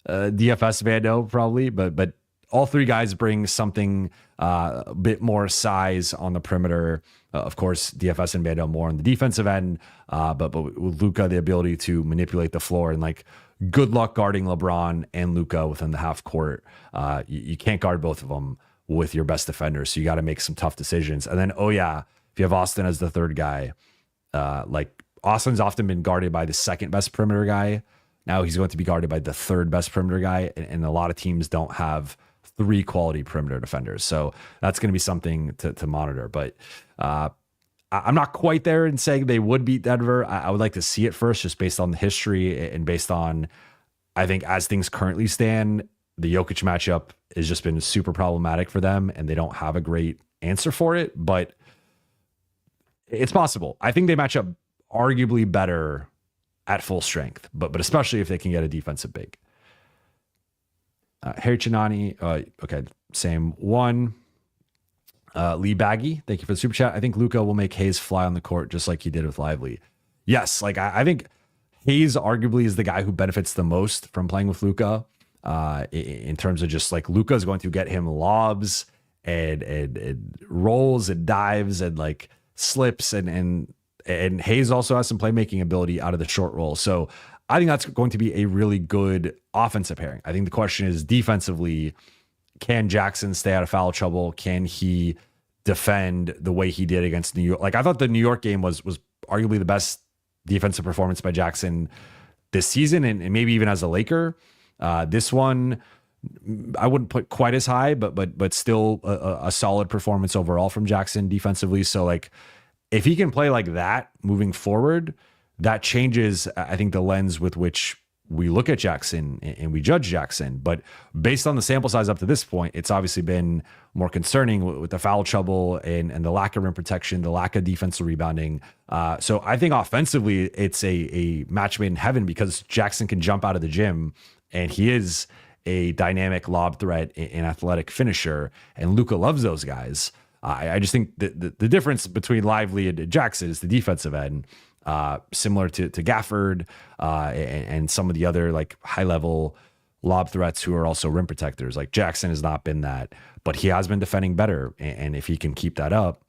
DFS, Vando probably, but all 3 guys bring something a bit more size on the perimeter. Of course, DFS and Vando more on the defensive end, but with Luka, the ability to manipulate the floor, and like good luck guarding LeBron and Luka within the half court. You can't guard both of them with your best defender, so you got to make some tough decisions. And then, oh yeah, if you have Austin as the 3rd guy, like Austin's often been guarded by the 2nd best perimeter guy, Now he's going to be guarded by the third best perimeter guy, and a lot of teams don't have 3 quality perimeter defenders. So that's going to be something to monitor. But I'm not quite there in saying they would beat Denver. I would like to see it first, just based on the history and based on, I think, as things currently stand, the Jokic matchup has just been super problematic for them, and they don't have a great answer for it. But it's possible. I think they match up arguably better at full strength, but especially if they can get a defensive big. Harry Chinani, okay, same one. Lee Baggy, thank you for the super chat. I think Luka will make Hayes fly on the court just like he did with Lively. Yes, like I think Hayes arguably is the guy who benefits the most from playing with Luka, in terms of just like Luka is going to get him lobs and rolls and dives and like slips and Hayes also has some playmaking ability out of the short roll. So I think that's going to be a really good offensive pairing. I think the question is defensively, can Jackson stay out of foul trouble? Can he defend the way he did against New York? Like I thought the New York game was arguably the best defensive performance by Jackson this season, and maybe even as a Laker. This one, I wouldn't put quite as high, but still a solid performance overall from Jackson defensively. So like, if he can play like that moving forward, that changes, I think, the lens with which we look at Jackson and we judge Jackson. But based on the sample size up to this point, it's obviously been more concerning with the foul trouble and the lack of rim protection, the lack of defensive rebounding. So I think offensively, it's a match made in heaven because Jackson can jump out of the gym and he is a dynamic lob threat and athletic finisher. And Luka loves those guys. I just think the difference between Lively and Jackson is the defensive end, similar to Gafford and some of the other like high level lob threats who are also rim protectors. Like Jackson has not been that, but he has been defending better. And if he can keep that up,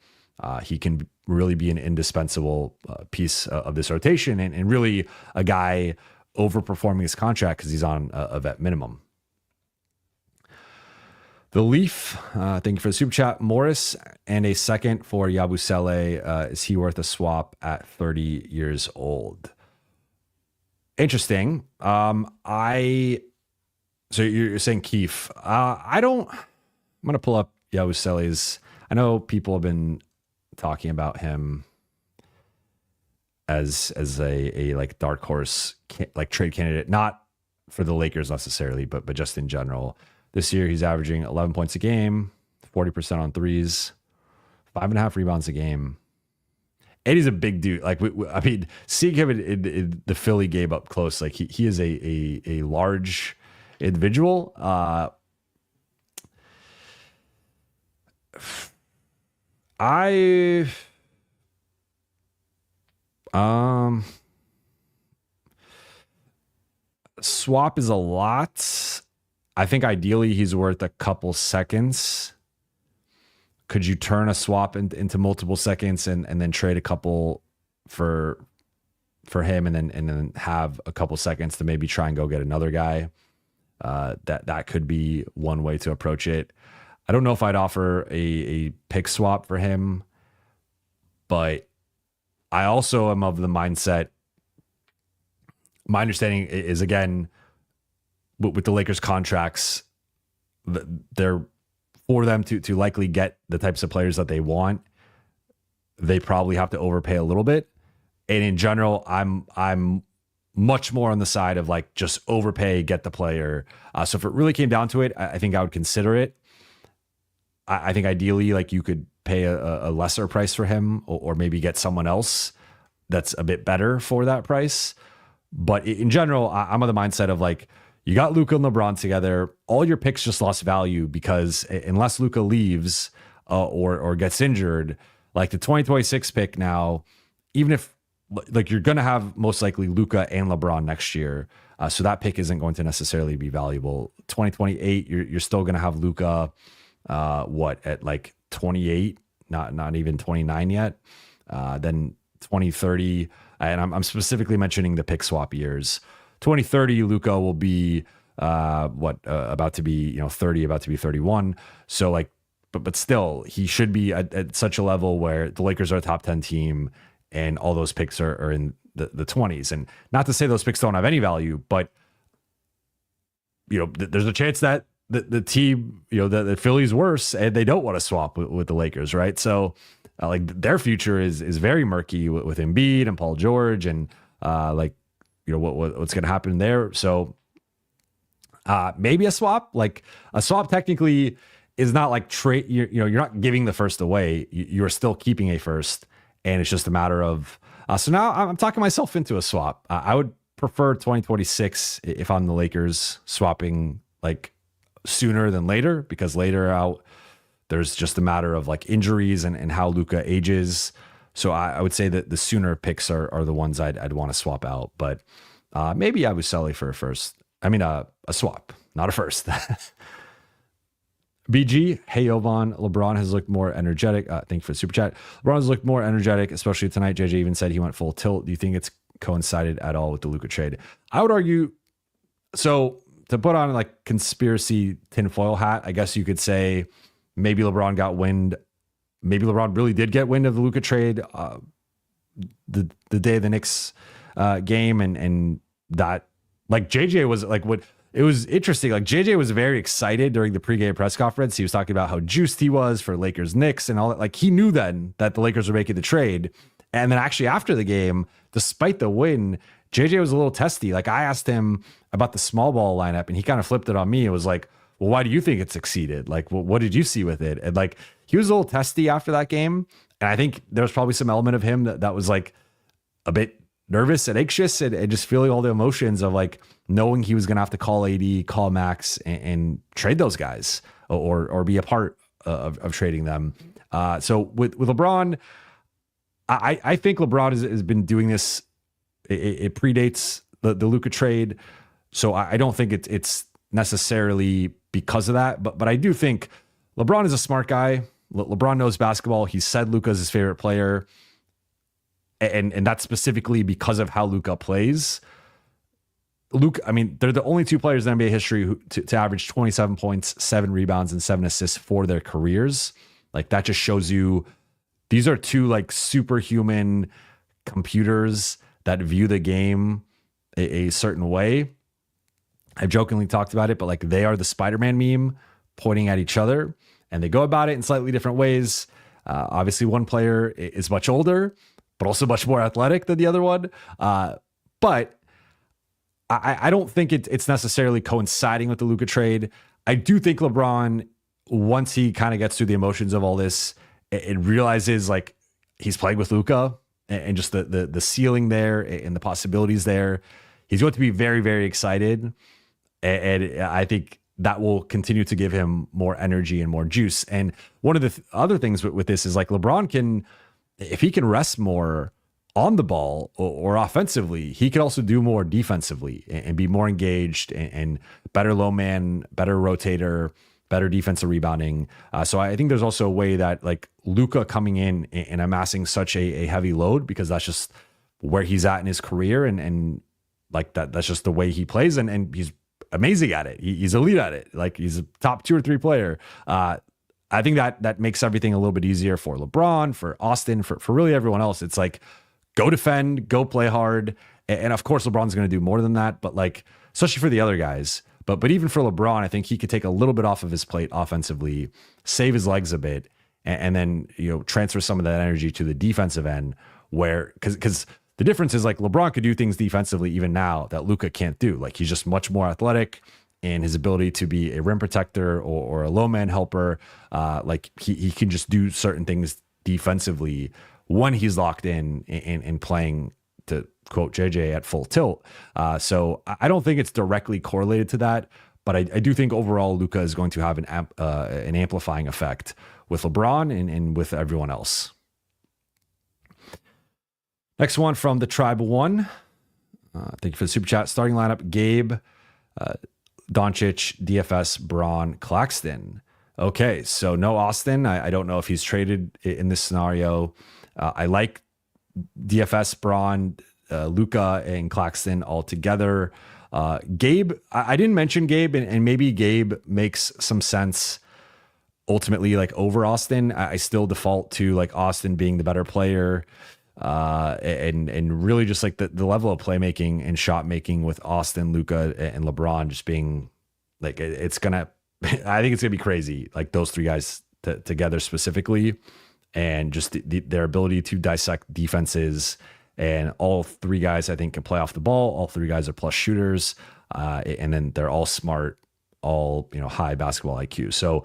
he can really be an indispensable piece of this rotation and really a guy overperforming his contract because he's on a vet minimum. The Leaf, thank you for the super chat. Morris and a second for Yabusele. Is he worth a swap at 30 years old? Interesting. So you're saying Keefe. I'm going to pull up Yabusele's. I know people have been talking about him as a like dark horse, like trade candidate, not for the Lakers necessarily, but just in general. This year, he's averaging 11 points a game, 40% on threes, 5.5 rebounds a game. And he's a big dude. Like, I mean, seeing him in the Philly game up close, like he is a large individual. Swap is a lot. I think ideally he's worth a couple seconds. Could you turn a swap into multiple seconds and then trade a couple for him and then have a couple seconds to maybe try and go get another guy? That could be one way to approach it. I don't know if I'd offer a pick swap for him, but I also am of the mindset. My understanding is, again, with the Lakers contracts, they're for them to likely get the types of players that they want. They probably have to overpay a little bit. And in general, I'm much more on the side of like just overpay, get the player. So if it really came down to it, I think I would consider it. I think ideally, like you could pay a lesser price for him or maybe get someone else that's a bit better for that price. But in general, I'm of the mindset of like, you got Luka and LeBron together. All your picks just lost value because unless Luka leaves or gets injured, like the 2026 pick now, even if like you're going to have most likely Luka and LeBron next year. So that pick isn't going to necessarily be valuable. 2028, you're still going to have Luka, at like 28, not even 29 yet. Then 2030, and I'm specifically mentioning the pick swap years. 2030, Luka will be about to be 30, about to be 31. So like, but still, he should be at such a level where the Lakers are a top 10 team, and all those picks are in the 20s. And not to say those picks don't have any value, but there's a chance that the team, the Philly's worse and they don't want to swap with the Lakers, right? So like their future is very murky with Embiid and Paul George and what's going to happen there. So maybe a swap. Like a swap technically is not like trade. You're not giving the first away. You're still keeping a first, and it's just a matter of. So now I'm talking myself into a swap. I would prefer 2026 if I'm the Lakers, swapping like sooner than later, because later out there's just a matter of like injuries and how Luka ages. So I would say that the sooner picks are the ones I'd want to swap out. But maybe I would sell it for a first. I mean, a swap, not a first. BG, hey, Jovan, LeBron has looked more energetic. Thank you for the super chat. LeBron has looked more energetic, especially tonight. JJ even said he went full tilt. Do you think it's coincided at all with the Luka trade? I would argue, so to put on like conspiracy tinfoil hat, I guess you could say maybe LeBron got wind. Maybe LeBron really did get wind of the Luka trade the day of the Knicks game, and that like JJ was like what. It was interesting. Like JJ was very excited during the pregame press conference. He was talking about how juiced he was for Lakers Knicks and all that. Like he knew then that the Lakers were making the trade. And then actually after the game, despite the win, JJ was a little testy. Like I asked him about the small ball lineup and he kind of flipped it on me. It was like, well, why do you think it succeeded? Like, what did you see with it? And like, he was a little testy after that game. And I think there was probably some element of him that was like a bit nervous and anxious and just feeling all the emotions of like knowing he was going to have to call AD, call Max and trade those guys or be a part of trading them. So with LeBron, I think LeBron has been doing this. It predates the Luka trade. So I don't think it's necessarily because of that, but I do think LeBron is a smart guy. LeBron knows basketball. He said Luka is his favorite player. And that's specifically because of how Luka plays. Luka, I mean, they're the only two players in NBA history who to average 27 points, 7 rebounds, and 7 assists for their careers. Like that just shows you these are two like superhuman computers that view the game a certain way. I've jokingly talked about it, but like they are the Spider-Man meme pointing at each other, and they go about it in slightly different ways. Obviously, one player is much older, but also much more athletic than the other one. But I don't think it's necessarily coinciding with the Luka trade. I do think LeBron, once he kind of gets through the emotions of all this, it realizes like he's playing with Luka and just the ceiling there and the possibilities there. He's going to be very, very excited. And I think that will continue to give him more energy and more juice. And one of the other things with this is like LeBron can, if he can rest more on the ball or offensively, he can also do more defensively and be more engaged and better low man, better rotator, better defensive rebounding. So I think there's also a way that like Luka coming in and amassing such a heavy load, because that's just where he's at in his career. And like that's just the way he plays. And he's amazing at it. He's elite at it. Like he's a top 2 or 3 player. I think that makes everything a little bit easier for LeBron, for Austin, for really everyone else. It's like, go defend, go play hard. And of course, LeBron's going to do more than that, but like, especially for the other guys. But even for LeBron, I think he could take a little bit off of his plate offensively, save his legs a bit, and then, transfer some of that energy to the defensive end where, because the difference is like LeBron could do things defensively even now that Luka can't do. Like he's just much more athletic, and his ability to be a rim protector or a low man helper, like he can just do certain things defensively when he's locked in and playing, to quote JJ, at full tilt. So I don't think it's directly correlated to that, but I do think overall Luka is going to have an amplifying effect with LeBron and with everyone else. Next one from the Tribe One. Thank you for the super chat. Starting lineup: Gabe, Doncic, DFS, Braun, Claxton. Okay, so no Austin. I don't know if he's traded in this scenario. I like DFS, Braun, Luka, and Claxton all together. Gabe, I didn't mention Gabe, and maybe Gabe makes some sense ultimately, like over Austin. I still default to like Austin being the better player. and really just like the level of playmaking and shot making with Austin, Luka, and LeBron just being like, it's gonna, I think it's gonna be crazy. Like those three guys together specifically, and just their ability to dissect defenses. And all three guys, I think, can play off the ball. All three guys are plus shooters, and then they're all smart, all high basketball IQ. So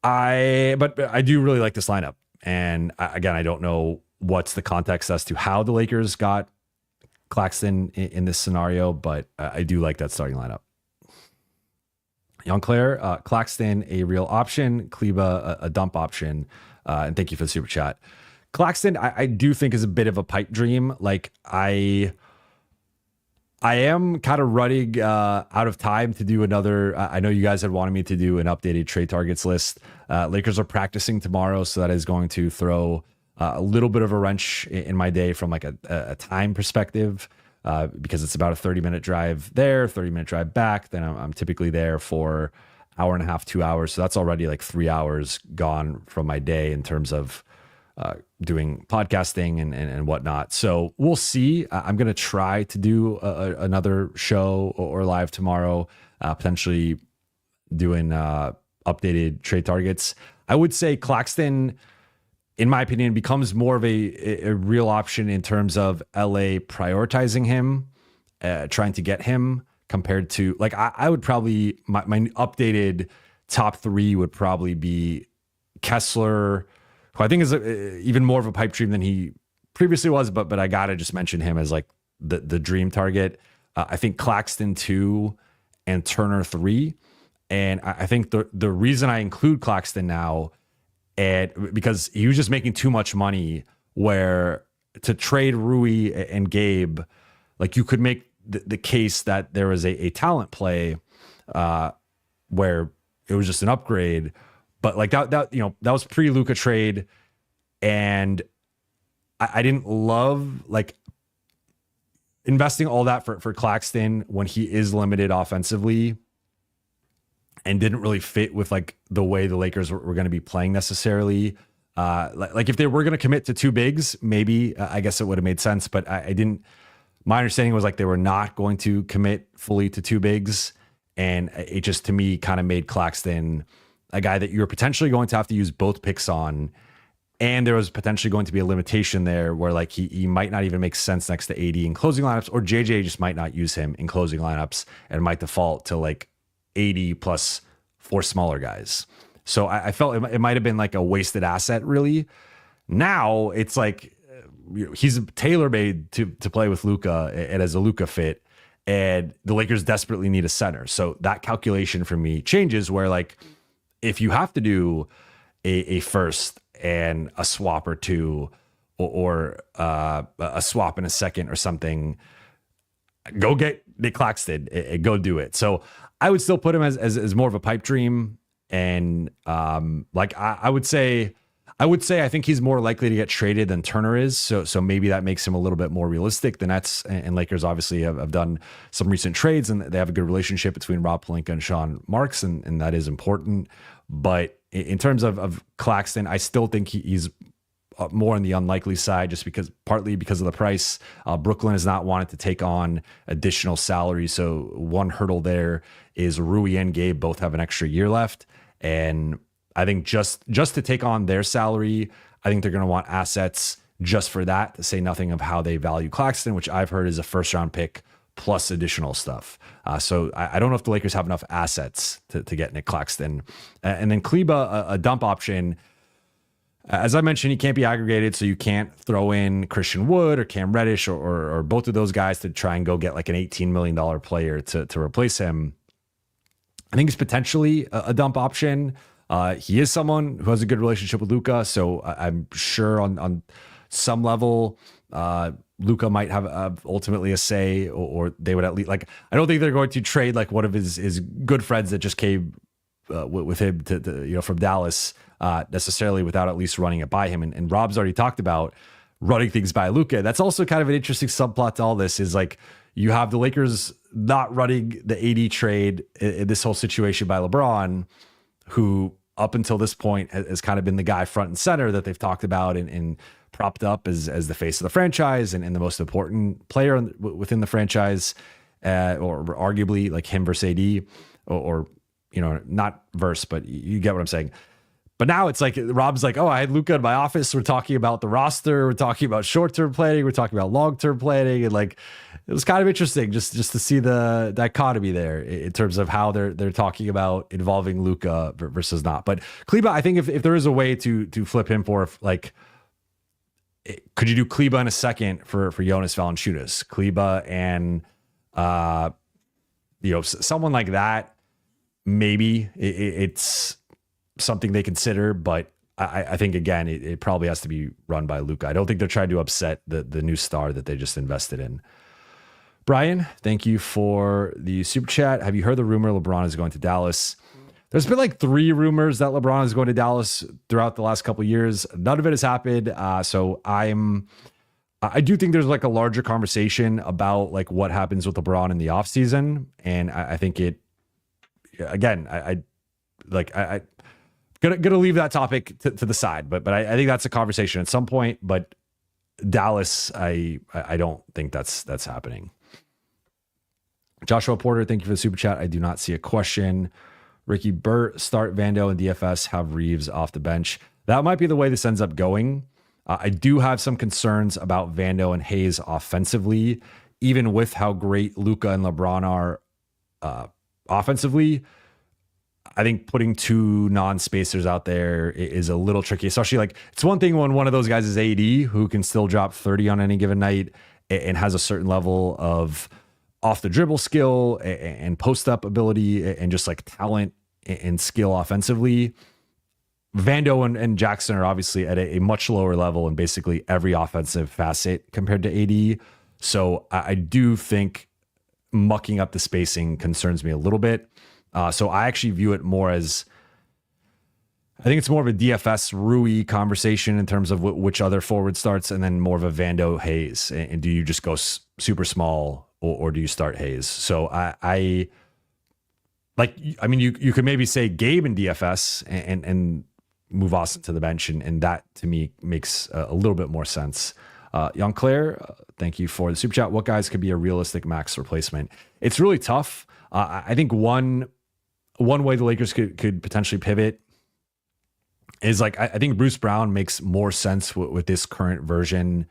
but I do really like this lineup. And again, I don't know what's the context as to how the Lakers got Claxton in this scenario, but I do like that starting lineup. Young Claire, Claxton, a real option, Kleba, a dump option. And thank you for the super chat. Claxton, I do think is a bit of a pipe dream. Like I am kind of running out of time to do another. I know you guys had wanted me to do an updated trade targets list. Lakers are practicing tomorrow, so that is going to throw a little bit of a wrench in my day from like a time perspective, because it's about a 30-minute drive there, 30-minute drive back. Then I'm typically there for hour and a half, 2 hours. So that's already like 3 hours gone from my day in terms of doing podcasting and whatnot. So we'll see. I'm going to try to do another show or live tomorrow, potentially doing updated trade targets. I would say Claxton, in my opinion, becomes more of a real option in terms of LA prioritizing him, trying to get him, compared to like, I would probably, my updated top three would probably be Kessler, who I think is even more of a pipe dream than he previously was, but I gotta just mention him as like the dream target. I think Claxton 2 and Turner 3. And I think the reason I include Claxton now, and because he was just making too much money, where to trade Rui and Gabe, like you could make the case that there was a talent play where it was just an upgrade. But like that was pre-Luka trade, and I didn't love like investing all that for Claxton when he is limited offensively and didn't really fit with like the way the Lakers were going to be playing necessarily. Like if they were going to commit to two bigs, maybe I guess it would have made sense, but I didn't. My understanding was like they were not going to commit fully to two bigs, and it just to me kind of made Claxton a guy that you're potentially going to have to use both picks on. And there was potentially going to be a limitation there where like he might not even make sense next to AD in closing lineups, or JJ just might not use him in closing lineups and might default to like AD plus 4 smaller guys. So I felt it might have been like a wasted asset really. Now it's like he's tailor-made to play with Luka and as a Luka fit, and the Lakers desperately need a center. So that calculation for me changes where like, if you have to do a first and a swap or two, or a swap in a second or something, go get Nick Claxton and go do it. So I would still put him as more of a pipe dream. And like I would say I think he's more likely to get traded than Turner is. So maybe that makes him a little bit more realistic. The Nets and Lakers obviously have done some recent trades, and they have a good relationship between Rob Pelinka and Sean Marks, and that is important. But in terms of Claxton, I still think he's more on the unlikely side, just partly because of the price. Brooklyn has not wanted to take on additional salary. So one hurdle there is Rui and Gabe both have an extra year left. And I think just to take on their salary, I think they're going to want assets just for that, to say nothing of how they value Claxton, which I've heard is a first round pick plus additional stuff. So I don't know if the Lakers have enough assets to get Nick Claxton. And then Kleba, a dump option. As I mentioned, he can't be aggregated, so you can't throw in Christian Wood or Cam Reddish or both of those guys to try and go get like an $18 million player to replace him. I think he's potentially a dump option. He is someone who has a good relationship with Luka, so I'm sure on some level, Luka might have ultimately a say, or they would at least like. I don't think they're going to trade like one of his good friends that just came with him to from Dallas necessarily without at least running it by him. And Rob's already talked about running things by Luka. That's also kind of an interesting subplot to all this. Is like you have the Lakers not running the AD trade in this whole situation by LeBron, who up until this point has kind of been the guy front and center that they've talked about in propped up as the face of the franchise and the most important player within the franchise, or arguably like him versus AD, or not verse, but you get what I'm saying. But now it's like Rob's like, oh, I had Luka in my office. We're talking about the roster. We're talking about short-term planning. We're talking about long-term planning. And like, it was kind of interesting just to see the dichotomy there in terms of how they're talking about involving Luka versus not. But Kleba, I think if there is a way to flip him for, like, could you do Kleba in a second for Jonas Valanciunas? Kleba and someone like that, maybe it's something they consider, but I think again it probably has to be run by Luka. I don't think they're trying to upset the new star that they just invested in. Brian, thank you for the super chat. Have you heard the rumor LeBron is going to Dallas? There's been like 3 rumors that LeBron is going to Dallas throughout the last couple of years. None of it has happened. So I do think there's like a larger conversation about like what happens with LeBron in the offseason. And I think it, again, I gonna leave that topic to the side, but I think that's a conversation at some point. But Dallas, I don't think that's happening. Joshua Porter, thank you for the super chat. I do not see a question. Ricky Burt, start Vando and DFS, have Reaves off the bench. That might be the way this ends up going. I do have some concerns about Vando and Hayes offensively, even with how great Luka and LeBron are offensively. I think putting 2 non-spacers out there is a little tricky, especially like it's one thing when one of those guys is AD who can still drop 30 on any given night and has a certain level of off the dribble skill and post up ability and just like talent and skill offensively. Vando and Jackson are obviously at a much lower level in basically every offensive facet compared to AD. So I do think mucking up the spacing concerns me a little bit. So I actually view it more as, I think it's more of a DFS Rui conversation in terms of which other forward starts, and then more of a Vando Hayes. And do you just go super small or do you start Hayes? So I mean, you could maybe say Gabe in DFS and move Austin to the bench. And that to me makes a little bit more sense. Young Claire, thank you for the super chat. What guys could be a realistic max replacement? It's really tough. I think one way the Lakers could potentially pivot is like, I think Bruce Brown makes more sense with this current version,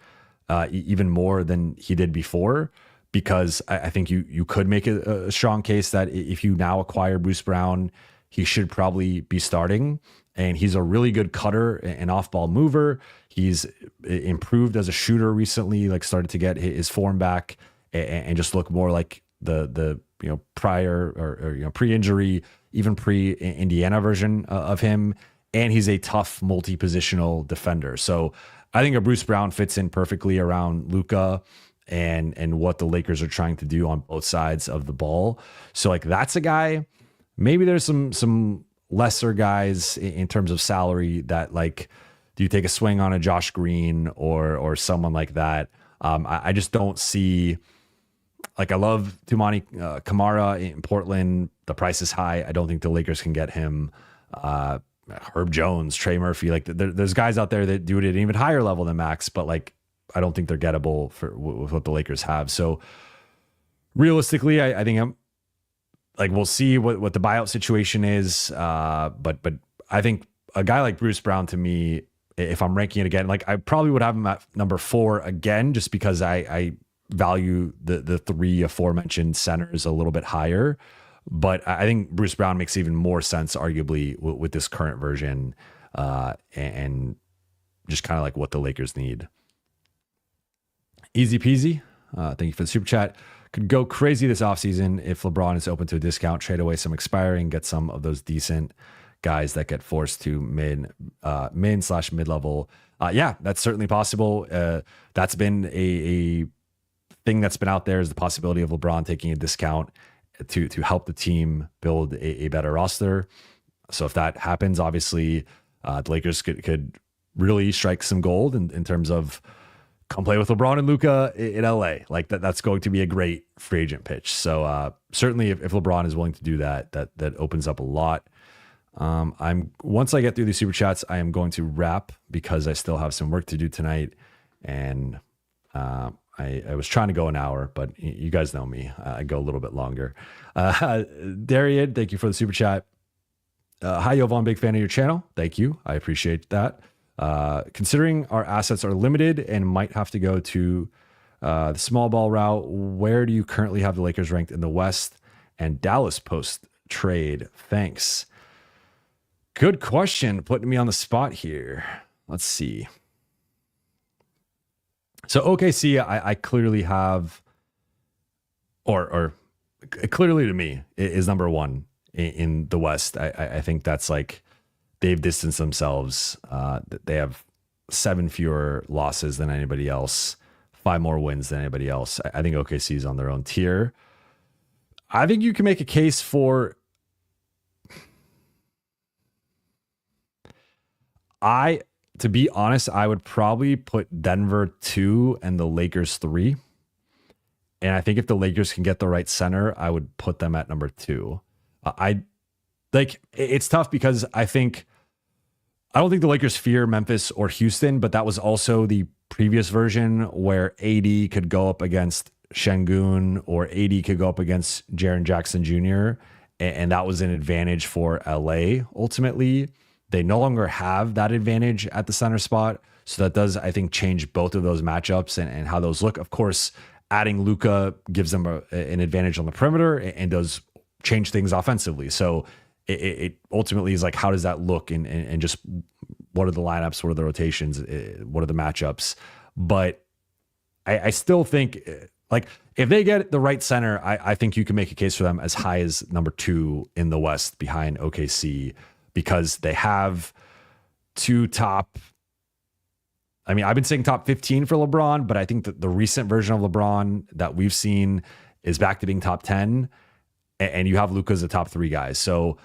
even more than he did before, because I think you could make a strong case that if you now acquire Bruce Brown, he should probably be starting. And he's a really good cutter and off-ball mover. He's improved as a shooter recently, like started to get his form back and just look more like the prior or pre-injury, even pre-Indiana version of him. And he's a tough multi-positional defender. So I think a Bruce Brown fits in perfectly around Luka and what the Lakers are trying to do on both sides of the ball. So like that's a guy. Maybe there's some lesser guys in terms of salary that, like, do you take a swing on a Josh Green or someone like that? I just don't see, like, I love Tumani Kamara in Portland. The price is high. I don't think the Lakers can get him. Herb Jones, Trey Murphy, like there's guys out there that do it at an even higher level than Max, but like, I don't think they're gettable with what the Lakers have. So realistically, I think I'm like, we'll see what the buyout situation is. But I think a guy like Bruce Brown, to me, if I'm ranking it again, like I probably would have him at number 4 again, just because I value the 3 aforementioned centers a little bit higher. But I think Bruce Brown makes even more sense, arguably, with this current version, and just kind of like what the Lakers need. Easy peasy. Thank you for the super chat. Could go crazy this offseason if LeBron is open to a discount, trade away some expiring, get some of those decent guys that get forced to mid/mid-level. Yeah, that's certainly possible. That's been a thing that's been out there, is the possibility of LeBron taking a discount to help the team build a better roster. So if that happens, obviously the Lakers could really strike some gold in terms of come play with LeBron and Luka in LA. Like that's going to be a great free agent pitch. So certainly if LeBron is willing to do that opens up a lot. Once I get through these super chats, I am going to wrap because I still have some work to do tonight. And I was trying to go an hour, but you guys know me. I go a little bit longer. Darian, thank you for the super chat. Hi, Jovan, big fan of your channel. Thank you. I appreciate that. Considering our assets are limited and might have to go to the small ball route, where do you currently have the Lakers ranked in the West and Dallas post trade? Thanks. Good question. Putting me on the spot here. Let's see. So OKC, I clearly have, or clearly to me, is number one in the West. I think that's like they've distanced themselves. They have 7 fewer losses than anybody else, 5 more wins than anybody else. I think OKC is on their own tier. I think you can make a case for. To be honest, I would probably put Denver 2 and the Lakers 3. And I think if the Lakers can get the right center, I would put them at number 2. It's tough because I don't think the Lakers fear Memphis or Houston, but that was also the previous version where AD could go up against Şengün or AD could go up against Jaren Jackson Jr. And that was an advantage for LA ultimately. They no longer have that advantage at the center spot. So that does, I think, change both of those matchups and how those look. Of course, adding Luka gives them an advantage on the perimeter and does change things offensively. So it ultimately is like, how does that look? And just what are the lineups? What are the rotations? What are the matchups? But I still think, like, if they get the right center, I think you can make a case for them as high as number 2 in the West behind OKC, because they have 2 top. I mean, I've been saying top 15 for LeBron, but I think that the recent version of LeBron that we've seen is back to being top 10, and you have Luka as the top 3 guys. So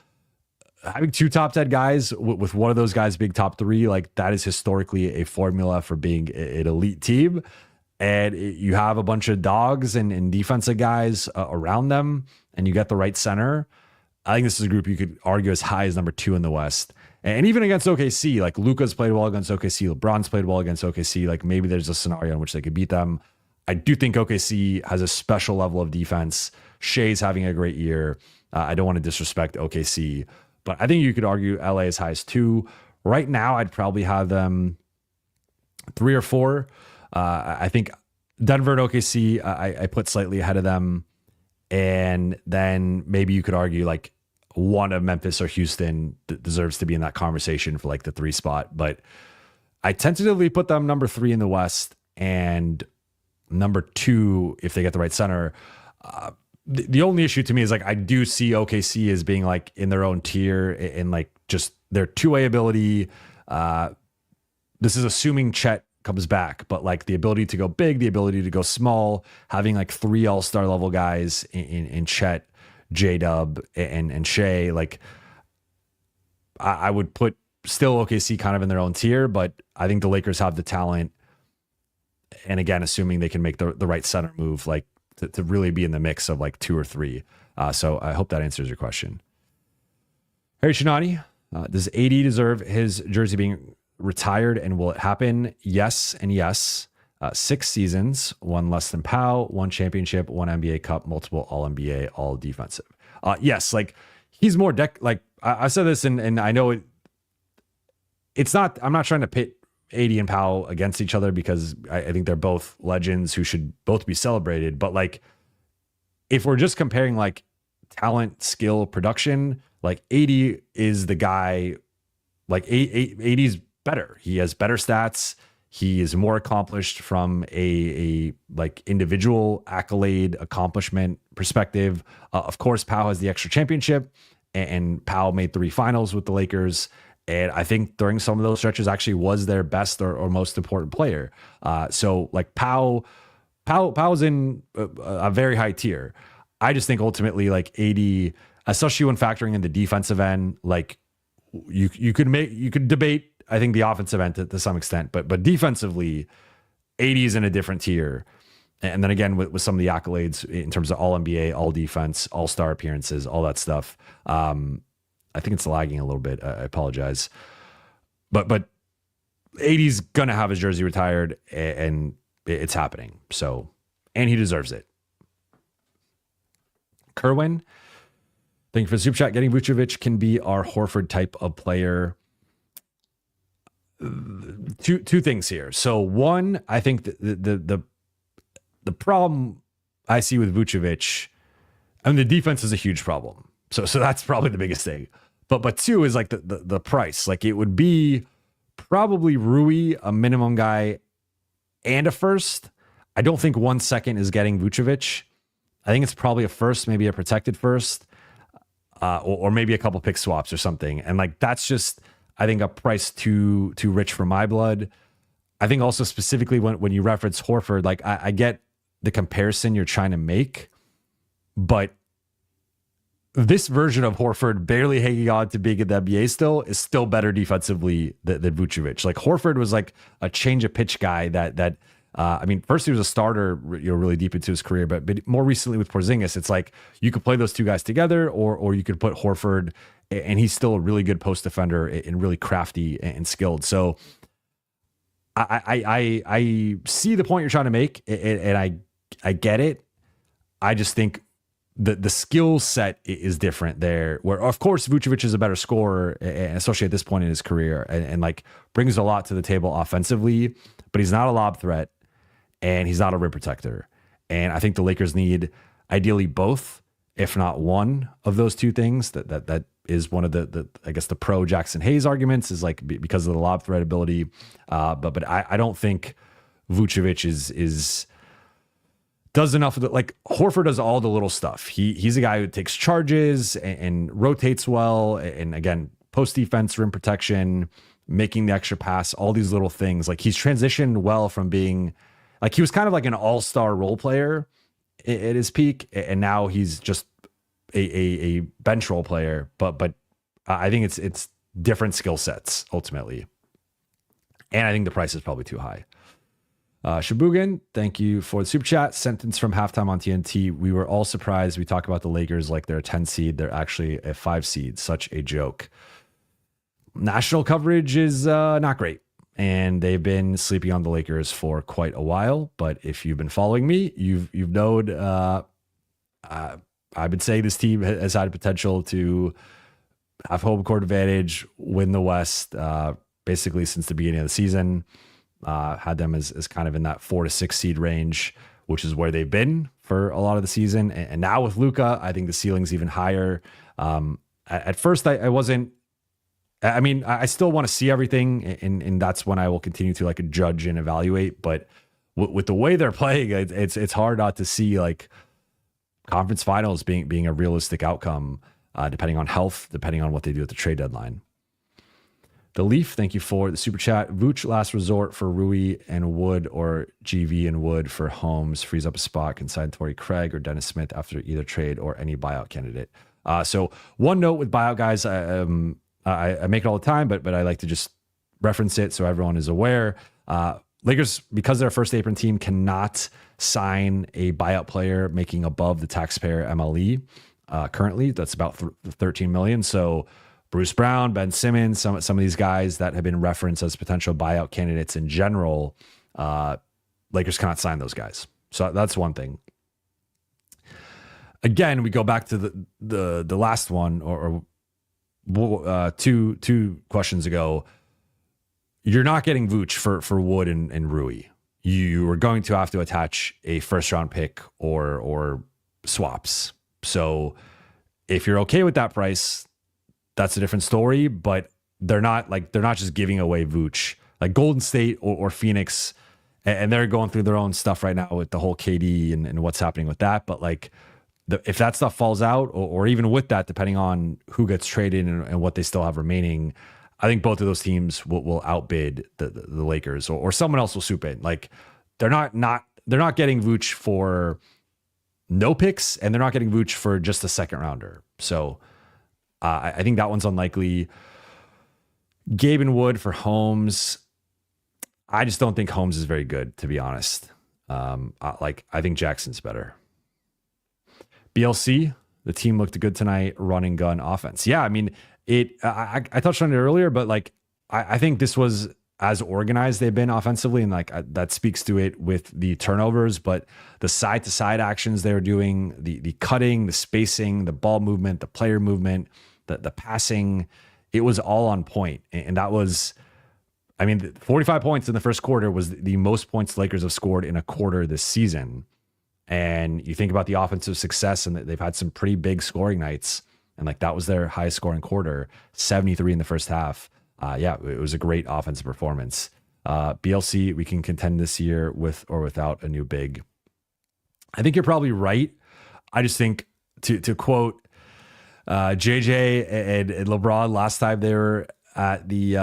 having 2 top 10 guys with one of those guys being top 3, like, that is historically a formula for being an elite team. And you have a bunch of dogs and defensive guys around them, and you get the right center. I think this is a group you could argue as high as number 2 in the West. And even against OKC, like, Luka's played well against OKC, LeBron's played well against OKC. Like, maybe there's a scenario in which they could beat them. I do think OKC has a special level of defense. Shea's having a great year. I don't want to disrespect OKC, but I think you could argue LA as high as 2. Right now, I'd probably have them 3 or 4. I think Denver and OKC, I put slightly ahead of them. And then maybe you could argue like one of Memphis or Houston deserves to be in that conversation for like the 3 spot. But I tentatively put them number 3 in the West and number 2 if they get the right center. The only issue to me is, like, I do see OKC as being like in their own tier and like just their 2-way ability. This is assuming Chet comes back, but like the ability to go big, the ability to go small, having like 3 all-star level guys in Chet, J-Dub, and Shea. Like, I would put still OKC kind of in their own tier, but I think the Lakers have the talent. And again, assuming they can make the right center move, like to really be in the mix of like 2 or 3. So I hope that answers your question. Harry Shinani, does AD deserve his jersey being retired, and will it happen? Yes and yes. 6 seasons, 1 less than Powell, 1 championship, 1 NBA Cup, multiple All NBA, all defensive. Yes, like he's more like I said this, and I know it's not. I'm not trying to pit AD and Powell against each other because I think they're both legends who should both be celebrated. But like, if we're just comparing like talent, skill, production, like AD is the guy. Like AD's better. He has better stats. He is more accomplished from a like individual accolade accomplishment perspective. Of course, Powell has the extra championship, and Powell made 3 finals with the Lakers. And I think during some of those stretches actually was their best or most important player. So like Powell's in a very high tier. I just think ultimately like AD, especially when factoring in the defensive end, like you could debate, I think, the offensive end to some extent, but defensively, AD is in a different tier. And then again, with some of the accolades in terms of all NBA, all defense, all-star appearances, all that stuff. I think it's lagging a little bit. I apologize. But AD's going to have his jersey retired, and it's happening. So, and he deserves it. Kerwin, thank you for the super chat. Getting Vucevic can be our Horford type of player. Two things here. So one, I think the problem I see with Vucevic, I mean, the defense is a huge problem. So that's probably the biggest thing. But two is like the price. Like it would be probably Rui, a minimum guy, and a first. I don't think 1 second is getting Vucevic. I think it's probably a first, maybe a protected first, or maybe a couple pick swaps or something. And like that's just, I think, a price too rich for my blood. I think also specifically when you reference Horford, like I get the comparison you're trying to make, but this version of Horford barely hanging on to being in the NBA still is still better defensively than Vucevic. Like Horford was like a change of pitch guy that I mean, first he was a starter, really deep into his career, but more recently with Porzingis, it's like you could play those two guys together, or you could put Horford, and he's still a really good post defender and really crafty and skilled. So I see the point you're trying to make, and I get it. I just think the skill set is different there, where of course Vucevic is a better scorer, and especially at this point in his career, and like brings a lot to the table offensively, but he's not a lob threat and he's not a rim protector. And I think the Lakers need ideally both, if not one of those two things. That is one of the I guess the pro Jackson Hayes arguments, is like because of the lob threat ability. But I don't think Vucevic is does enough of the, like Horford does all the little stuff. He's a guy who takes charges and rotates well. And again, post defense, rim protection, making the extra pass, all these little things. Like he's transitioned well from being like, he was kind of like an all-star role player at his peak. And now he's just a bench role player. But I think it's different skill sets ultimately. And I think the price is probably too high. Shabugan, thank you for the super chat. Sentence from halftime on TNT. We were all surprised. We talk about the Lakers like they're a 10 seed. They're actually a 5 seed. Such a joke. National coverage is not great, and they've been sleeping on the Lakers for quite a while. But if you've been following me, you've known I've been saying this team has had potential to have home court advantage, win the West, basically since the beginning of the season. Had them as kind of in that 4 to 6 seed range, which is where they've been for a lot of the season. And now with Luka, I think the ceiling's even higher. At first, I wasn't. I mean, I still want to see everything, and that's when I will continue to like judge and evaluate. But with the way they're playing, it's hard not to see like conference finals being a realistic outcome, depending on health, depending on what they do at the trade deadline. The Leaf, thank you for the super chat. Vooch, last resort for Rui and Wood, or GV and Wood for Holmes. Frees up a spot. Can sign Torrey Craig or Dennis Smith after either trade or any buyout candidate. So one note with buyout guys, I make it all the time, but I like to just reference it so everyone is aware. Lakers, because they're a first apron team, cannot sign a buyout player making above the taxpayer MLE. Currently, that's about $13 million. So Bruce Brown, Ben Simmons, some of these guys that have been referenced as potential buyout candidates in general, Lakers cannot sign those guys. So that's one thing. Again, we go back to the last one or two questions ago. You're not getting Vooch for Wood and Rui. You are going to have to attach a first round pick or swaps. So if you're okay with that price, that's a different story, but they're not just giving away Vooch. Like Golden State or Phoenix, and they're going through their own stuff right now with the whole KD and what's happening with that. But like, if that stuff falls out, or even with that, depending on who gets traded and what they still have remaining, I think both of those teams will outbid the Lakers, or someone else will swoop in. Like they're not getting Vooch for no picks, and they're not getting Vooch for just a second rounder. So I think that one's unlikely. Gabe and Wood for Holmes. I just don't think Holmes is very good, to be honest. I think Jackson's better. BLC, the team looked good tonight, running gun offense. Yeah, I mean, I touched on it earlier, but like I think this was as organized they've been offensively, and like that speaks to it with the turnovers, but the side to side actions they were doing, the cutting, the spacing, the ball movement, the player movement, the passing, it was all on point. And that was, I mean, 45 points in the first quarter was the most points the Lakers have scored in a quarter this season. And you think about the offensive success, and they've had some pretty big scoring nights. And like that was their highest scoring quarter, 73 in the first half. Yeah, it was a great offensive performance. BLC, we can contend this year with or without a new big. I think you're probably right. I just think to quote JJ and LeBron last time they were at the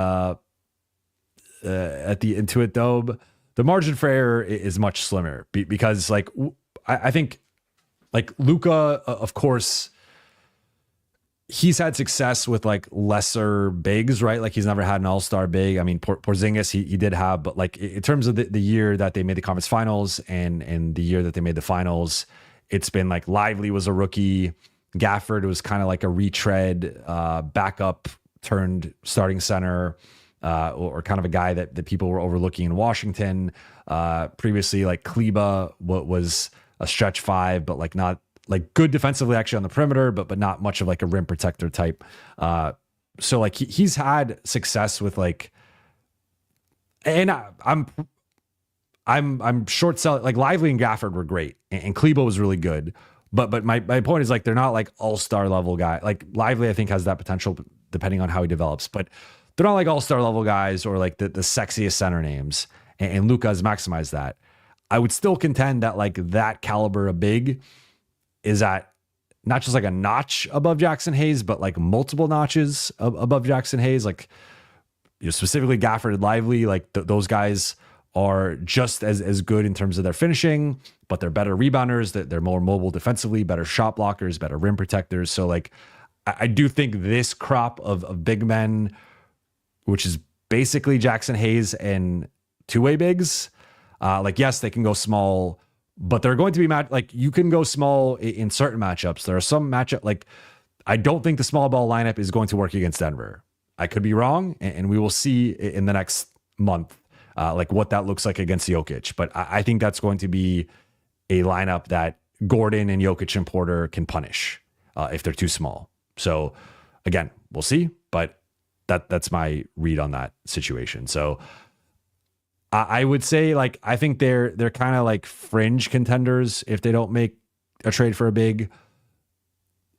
Intuit Dome, the margin for error is much slimmer because like I think like Luka, of course, he's had success with like lesser bigs, right? Like he's never had an all-star big. I mean, Porzingis, he did have, but like in terms of the year that they made the conference finals and the year that they made the finals, it's been like Lively was a rookie. Gafford was kind of like a retread, backup turned starting center, or kind of a guy that people were overlooking in Washington. Previously, like Kleba was a stretch five, but like not like good defensively actually on the perimeter, but not much of like a rim protector type. So like he's had success with like, and I'm short selling, like Lively and Gafford were great and Kleba was really good. But my point is like, they're not like all-star level guy. Like Lively, I think has that potential depending on how he develops, but they're not like all-star level guys or like the sexiest center names. And Luka has maximized that. I would still contend that like that caliber of big is at not just like a notch above Jackson Hayes, but like multiple notches above Jackson Hayes. Like, you know, specifically Gafford and Lively, like those guys are just as good in terms of their finishing, but they're better rebounders, that they're more mobile defensively, better shot blockers, better rim protectors. So like, I do think this crop of big men, which is basically Jackson Hayes and two-way bigs, like, yes, they can go small, but they're going to be like you can go small in certain matchups. There are some matchup, like I don't think the small ball lineup is going to work against Denver. I could be wrong, and we will see in the next month, like what that looks like against Jokic. But I think that's going to be a lineup that Gordon and Jokic and Porter can punish if they're too small. So again, we'll see, but that's my read on that situation. So I would say like, I think they're kind of like fringe contenders if they don't make a trade for a big.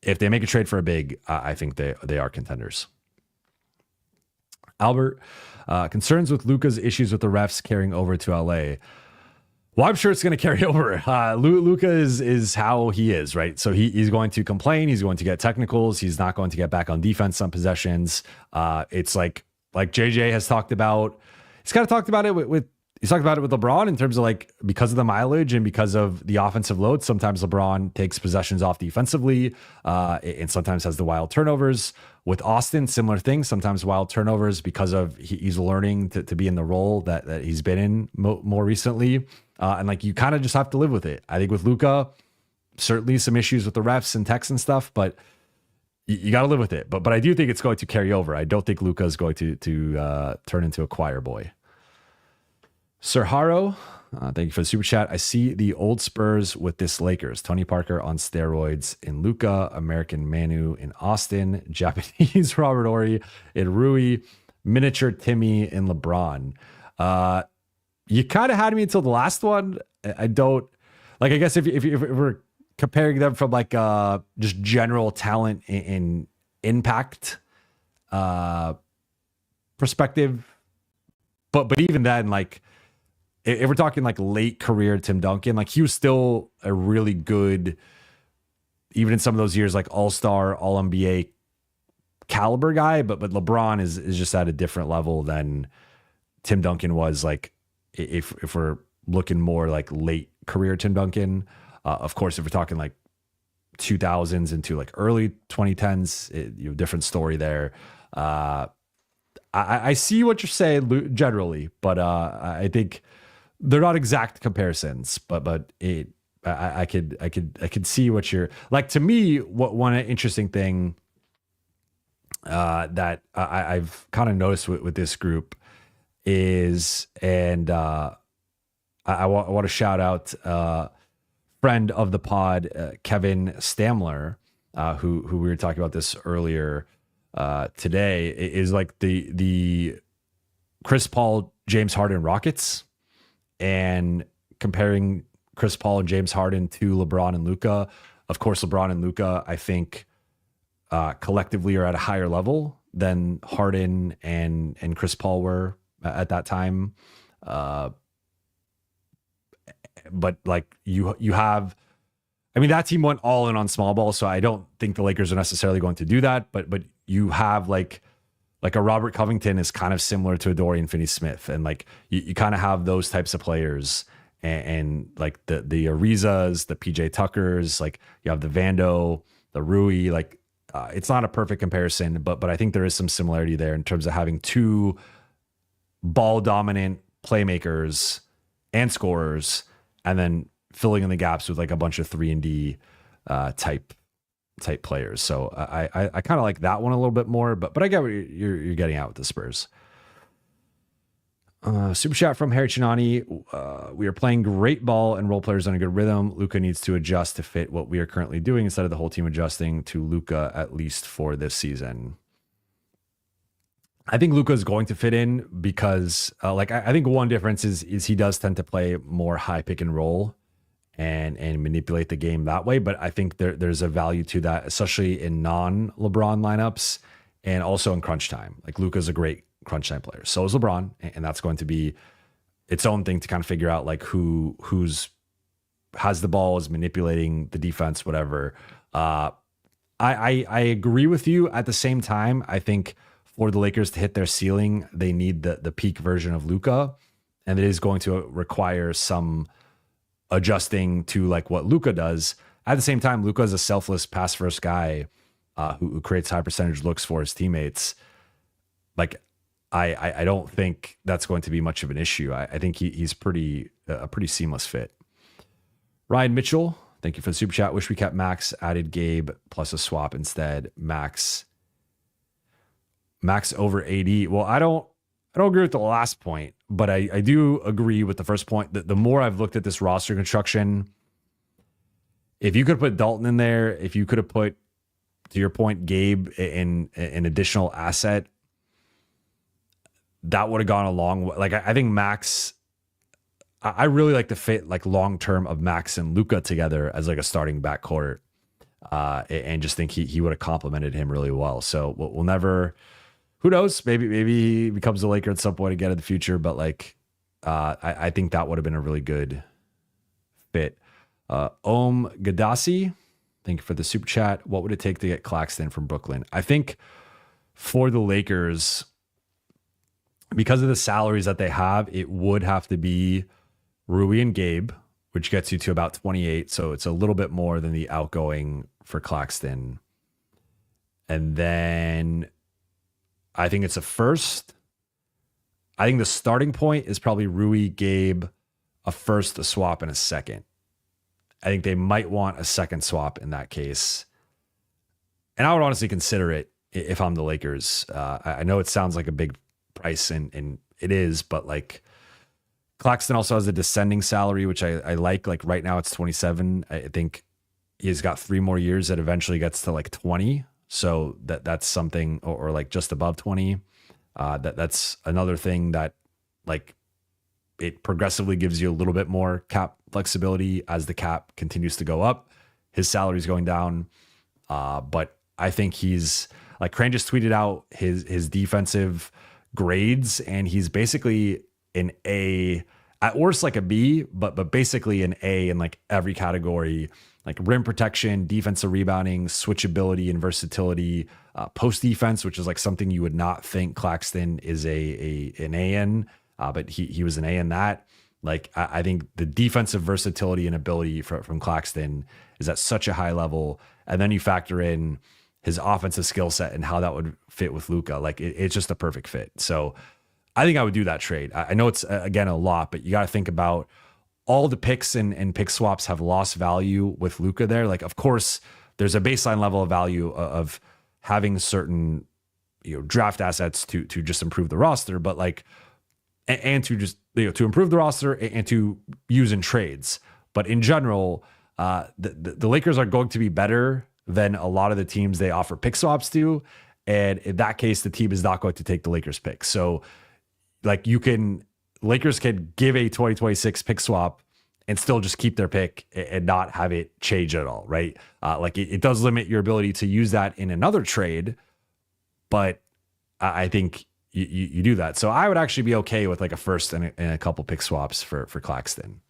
If they make a trade for a big, I think they are contenders. Albert, concerns with Luka's issues with the refs carrying over to LA. Well, I'm sure it's going to carry over. Luka is how he is, right? So he's going to complain. He's going to get technicals. He's not going to get back on defense on possessions. It's like JJ has talked about. He's kind of talked about it he's talked about it with LeBron in terms of like, because of the mileage and because of the offensive load, sometimes LeBron takes possessions off defensively and sometimes has the wild turnovers. With Austin, similar things, sometimes wild turnovers because of he's learning to be in the role that he's been in more recently. And like, you kind of just have to live with it. I think with Luka, certainly some issues with the refs and techs and stuff, but you got to live with it. But I do think it's going to carry over. I don't think Luka is going to turn into a choir boy. Sir Haro, thank you for the super chat. I see the old Spurs with this Lakers. Tony Parker on steroids in Luka, American Manu in Austin, Japanese Robert Horry in Rui, miniature Timmy in LeBron. You kind of had me until the last one. I don't like, I guess if we're comparing them from like just general talent in impact perspective, but even then, like if we're talking like late career Tim Duncan, like he was still a really good, even in some of those years, like all-star, all-NBA caliber guy, but LeBron is just at a different level than Tim Duncan was. Like if we're looking more like late career Tim Duncan, of course, if we're talking like 2000s into like early 2010s, different story there. I see what you're saying generally, but I think they're not exact comparisons, but I could see what you're like. To me, what one interesting thing that I've kind of noticed with this group is, and I want to shout out friend of the pod, Kevin Stamler, who we were talking about this earlier today, is like the Chris Paul, James Harden Rockets, and comparing Chris Paul and James Harden to LeBron and Luka. Of course, LeBron and Luka, I think, collectively are at a higher level than Harden and Chris Paul were at that time. But like you have, I mean, that team went all in on small ball, so I don't think the Lakers are necessarily going to do that. But you have like a Robert Covington is kind of similar to a Dorian Finney-Smith, and like you kind of have those types of players, and like the Arizas, the PJ Tuckers, like you have the Vando, the Rui. Like it's not a perfect comparison, but I think there is some similarity there in terms of having two ball dominant playmakers and scorers, and then filling in the gaps with like a bunch of 3-and-D type players. So I kind of like that one a little bit more, but I get what you're getting out with the Spurs. Super chat from Harry Chinani. We are playing great ball and role players on a good rhythm. Luka needs to adjust to fit what we are currently doing instead of the whole team adjusting to Luka, at least for this season. I think Luka is going to fit in because I think one difference is he does tend to play more high pick and roll and manipulate the game that way. But I think there's a value to that, especially in non-LeBron lineups and also in crunch time. Like Luka's a great crunch time player. So is LeBron, and that's going to be its own thing to kind of figure out like who's has the ball, is manipulating the defense, whatever. I agree with you. At the same time, I think for the Lakers to hit their ceiling, they need the peak version of Luka, and it is going to require some adjusting to like what Luka does. At the same time, Luka is a selfless pass first guy who creates high percentage looks for his teammates. Like I don't think that's going to be much of an issue. I think he's a pretty seamless fit. Ryan Mitchell, thank you for the super chat. Wish we kept Max, added Gabe plus a swap instead. Max over AD. Well, I don't agree with the last point, but I do agree with the first point. That the more I've looked at this roster construction, if you could put Dalton in there, if you could have put, to your point, Gabe in an additional asset, that would have gone a long way. Like I think Max, I really like the fit like long term of Max and Luka together as like a starting backcourt, and just think he would have complemented him really well. So we'll never. Who knows? Maybe he becomes a Laker at some point again in the future. But like, I think that would have been a really good fit. Om Gadasi, thank you for the super chat. What would it take to get Claxton from Brooklyn? I think for the Lakers, because of the salaries that they have, it would have to be Rui and Gabe, which gets you to about 28. So it's a little bit more than the outgoing for Claxton. And then I think it's a first. I think the starting point is probably Rui, Gabe, a first, a swap, and a second. I think they might want a second swap in that case. And I would honestly consider it if I'm the Lakers. I know it sounds like a big price, and it is, but like Claxton also has a descending salary, which I like. Like right now it's 27. I think he's got 3 more years that eventually gets to like 20. So that's something, or like just above 20. That's another thing that like it progressively gives you a little bit more cap flexibility as the cap continues to go up. His salary's going down. But I think he's like, Crane just tweeted out his defensive grades, and he's basically an A, at worst like a B, but basically an A in like every category, like rim protection, defensive rebounding, switchability and versatility, post defense, which is like something you would not think Claxton is an A in, but he was an A in that. Like I think the defensive versatility and ability from Claxton is at such a high level, and then you factor in his offensive skill set and how that would fit with Luka. Like it's just a perfect fit. So I think I would do that trade. I know it's again a lot, but you got to think about all the picks and pick swaps have lost value with Luka there. Like, of course, there's a baseline level of value of having certain draft assets to just improve the roster, but like, and to just, to improve the roster and to use in trades. But in general, the Lakers are going to be better than a lot of the teams they offer pick swaps to. And in that case, the team is not going to take the Lakers pick. So like Lakers can give a 2026 pick swap and still just keep their pick and not have it change at all, right? Like it does limit your ability to use that in another trade, but I think you do that. So I would actually be okay with like a first and a couple pick swaps for Claxton.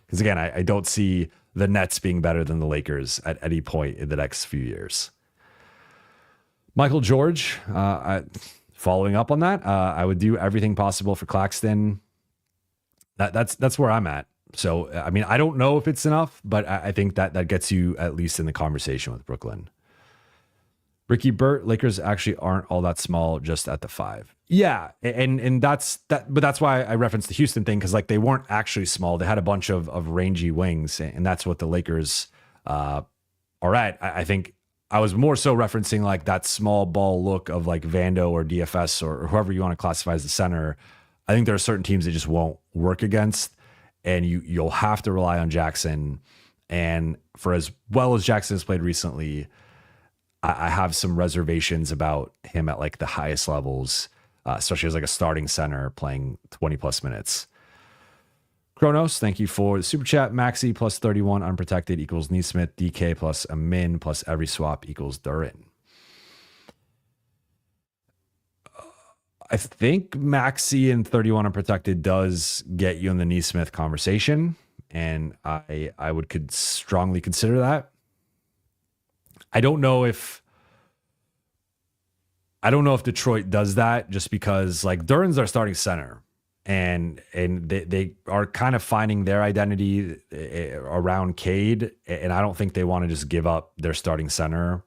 Because again, I don't see the Nets being better than the Lakers at any point in the next few years. Michael George, following up on that, I would do everything possible for Claxton. That's where I'm at. So, I mean, I don't know if it's enough, but I think that gets you at least in the conversation with Brooklyn. Ricky Burt, Lakers actually aren't all that small just at the 5. Yeah, and that's that, but that's why I referenced the Houston thing, because like they weren't actually small. They had a bunch of rangy wings, and that's what the Lakers are at. I think I was more so referencing like that small ball look of like Vando or DFS or whoever you want to classify as the center. I think there are certain teams that just won't work against, and you'll have to rely on Jackson. And for as well as Jackson has played recently, I have some reservations about him at like the highest levels, especially as like a starting center playing 20 plus minutes. Kronos, thank you for the super chat. Maxi plus 31 unprotected equals Neesmith. DK plus a min plus every swap equals Durin. I think Maxi and 31 unprotected does get you in the Neesmith conversation, and I would strongly consider that. I don't know if Detroit does that, just because like Durin's our starting center, and they are kind of finding their identity around Cade, and I don't think they want to just give up their starting center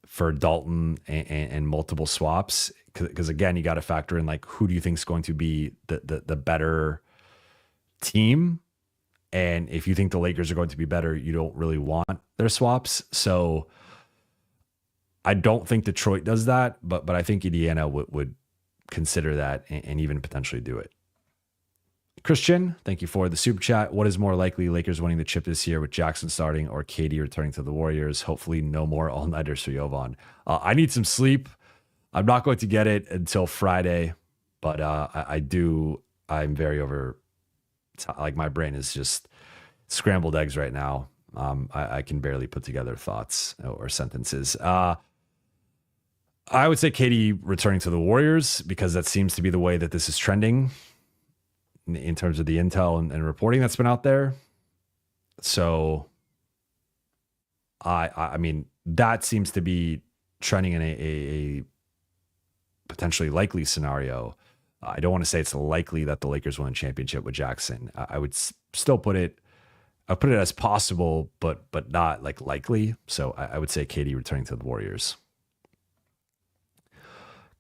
for Dalton and multiple swaps, because again, you got to factor in like who do you think is going to be the better team, and if you think the Lakers are going to be better, you don't really want their swaps. So I don't think Detroit does that, but I think Indiana would consider that and even potentially do it. Christian, thank you for the super chat. What is more likely, Lakers winning the chip this year with Jackson starting or KD returning to the Warriors? Hopefully no more all-nighters for Jovan. I need some sleep. I'm not going to get it until Friday, but I'm very like my brain is just scrambled eggs right now. I can barely put together thoughts or sentences. I would say KD returning to the Warriors, because that seems to be the way that this is trending in terms of the intel and reporting that's been out there. So I mean, that seems to be trending in a potentially likely scenario. I don't want to say it's likely that the Lakers win a championship with Jackson. I would still put it as possible, but not like likely. So I would say KD returning to the Warriors.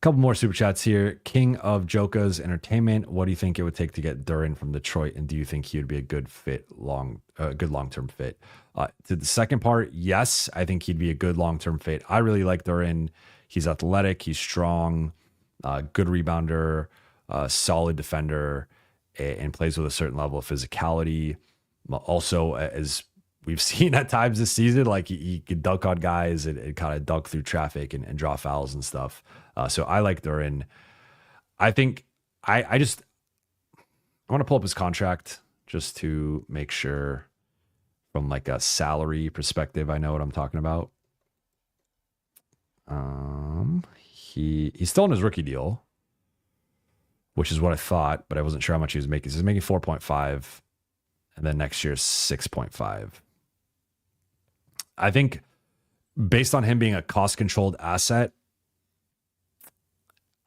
Couple more super chats here. King of Joka's Entertainment. What do you think it would take to get Durin from Detroit? And do you think he would be a good long-term fit? To the second part, yes, I think he'd be a good long-term fit. I really like Durin. He's athletic. He's strong, good rebounder, solid defender, and plays with a certain level of physicality. Also, as we've seen at times this season, like he can dunk on guys and kind of dunk through traffic and draw fouls and stuff. So I like Durin. I think I want to pull up his contract just to make sure from like a salary perspective I know what I'm talking about. He's still in his rookie deal, which is what I thought, but I wasn't sure how much he was making. So he's making 4.5, and then next year 6.5. I think based on him being a cost-controlled asset,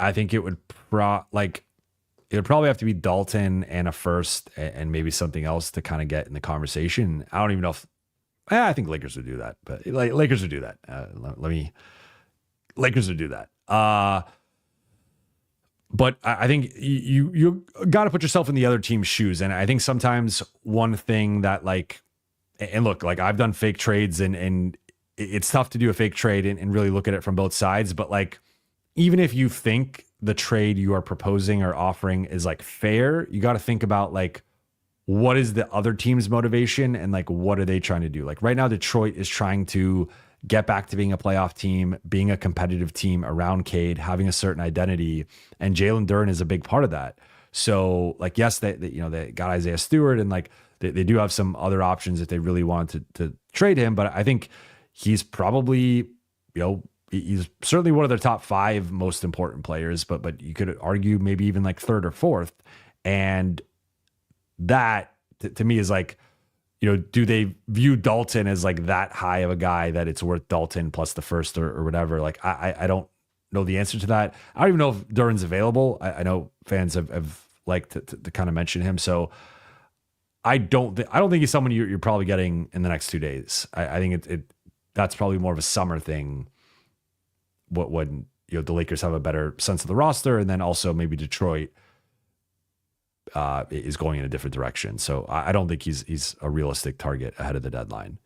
I think it would probably have to be Dalton and a first and maybe something else to kind of get in the conversation. I don't even know if I think Lakers would do that, but like Lakers would do that. Lakers would do that. But I think you got to put yourself in the other team's shoes. And I think sometimes one thing that and look, like I've done fake trades and it's tough to do a fake trade and really look at it from both sides. But like even if you think the trade you are proposing or offering is like fair, you got to think about like, what is the other team's motivation and like, what are they trying to do? Like right now, Detroit is trying to get back to being a playoff team, being a competitive team around Cade, having a certain identity. And Jalen Duren is a big part of that. So like, yes, they got Isaiah Stewart and like they do have some other options if they really wanted to trade him. But I think he's probably, he's certainly one of their top 5 most important players, but you could argue maybe even like 3rd or 4th. And that to me is like, do they view Dalton as like that high of a guy that it's worth Dalton plus the first or whatever? Like, I don't know the answer to that. I don't even know if Duren's available. I know fans have liked to kind of mention him. So I don't think he's someone you're probably getting in the next 2 days. I think that's probably more of a summer thing. When the Lakers have a better sense of the roster, and then also maybe Detroit is going in a different direction. So I don't think he's a realistic target ahead of the deadline.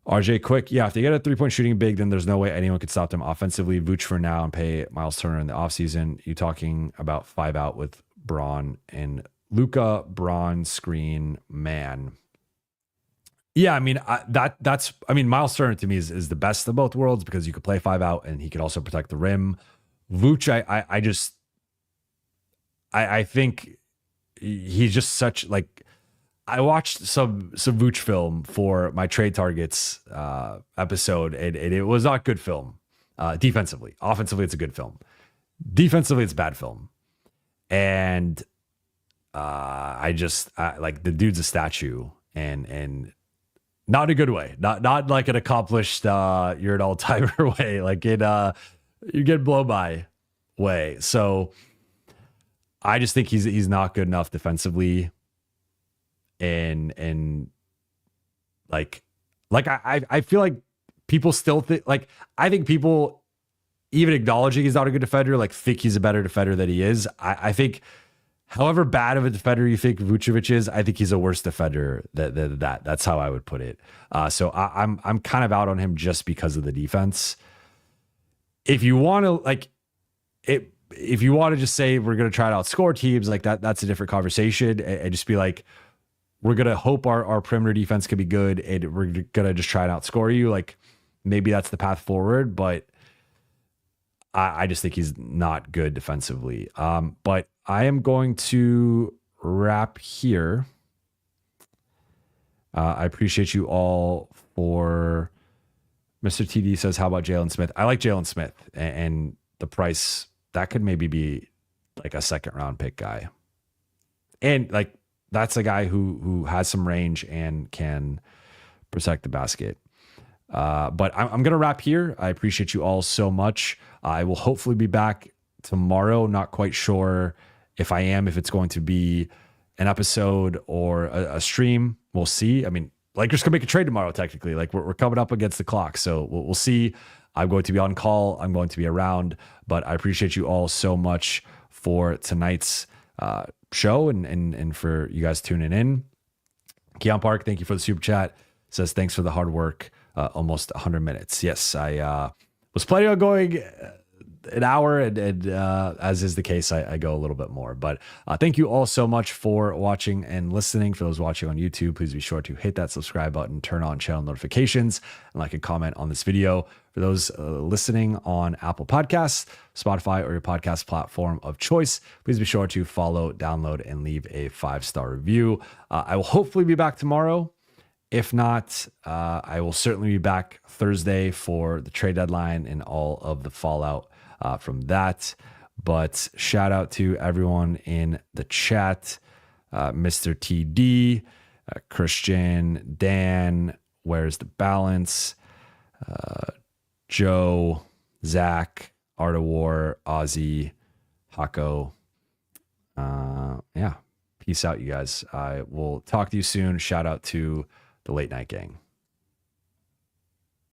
RJ Quick, yeah, if they get a 3-point shooting big, then there's no way anyone could stop them offensively. Vooch for now and pay Miles Turner in the offseason. You talking about 5 out with Braun and Luka, Braun, screen, man. Yeah, I mean, Miles Turner to me is the best of both worlds because you could play 5 out and he could also protect the rim. Vooch, I think he's just such like, I watched some Vooch film for my trade targets episode, and it was not good film defensively. Offensively, it's a good film. Defensively, it's bad film. And like the dude's a statue and not in a good way, not like an accomplished you're an all-timer way, like you get blown by way. So I just think he's not good enough defensively. And like I feel like people still think, like, I think people even acknowledging he's not a good defender, like think he's a better defender than he is. I think however bad of a defender you think Vucevic is, I think he's a worse defender than that. That's how I would put it. So I'm kind of out on him just because of the defense. If you want to if you want to just say we're going to try to outscore teams like that, that's a different conversation. And just be like, we're going to hope our perimeter defense could be good and we're going to just try and outscore you. Like maybe that's the path forward, but I just think he's not good defensively. But I am going to wrap here. I appreciate you all for Mr. TD says, how about Jalen Smith? I like Jalen Smith and the price that could maybe be like a 2nd round pick guy. And like, that's a guy who has some range and can protect the basket. But I'm going to wrap here. I appreciate you all so much. I will hopefully be back tomorrow. Not quite sure if it's going to be an episode or a stream. We'll see. I mean, Lakers can make a trade tomorrow, technically. Like we're coming up against the clock. So we'll see. I'm going to be on call. I'm going to be around. But I appreciate you all so much for tonight's show and for you guys tuning in. Keon Park, thank you for the super chat. Says thanks for the hard work. Almost 100 minutes. Yes, I was planning on going an hour, and as is the case, I go a little bit more. But thank you all so much for watching and listening. For those watching on YouTube, please be sure to hit that subscribe button, turn on channel notifications, and like and comment on this video. For those listening on Apple Podcasts, Spotify, or your podcast platform of choice, please be sure to follow, download, and leave a 5-star review. I will hopefully be back tomorrow. If not, I will certainly be back Thursday for the trade deadline and all of the fallout from that. But shout out to everyone in the chat. Mr. TD, Christian, Dan, Where's the Balance, Joe, Zach, Art of War, Ozzy, Hako. Yeah. Peace out, you guys. I will talk to you soon. Shout out to the Late Night Gang.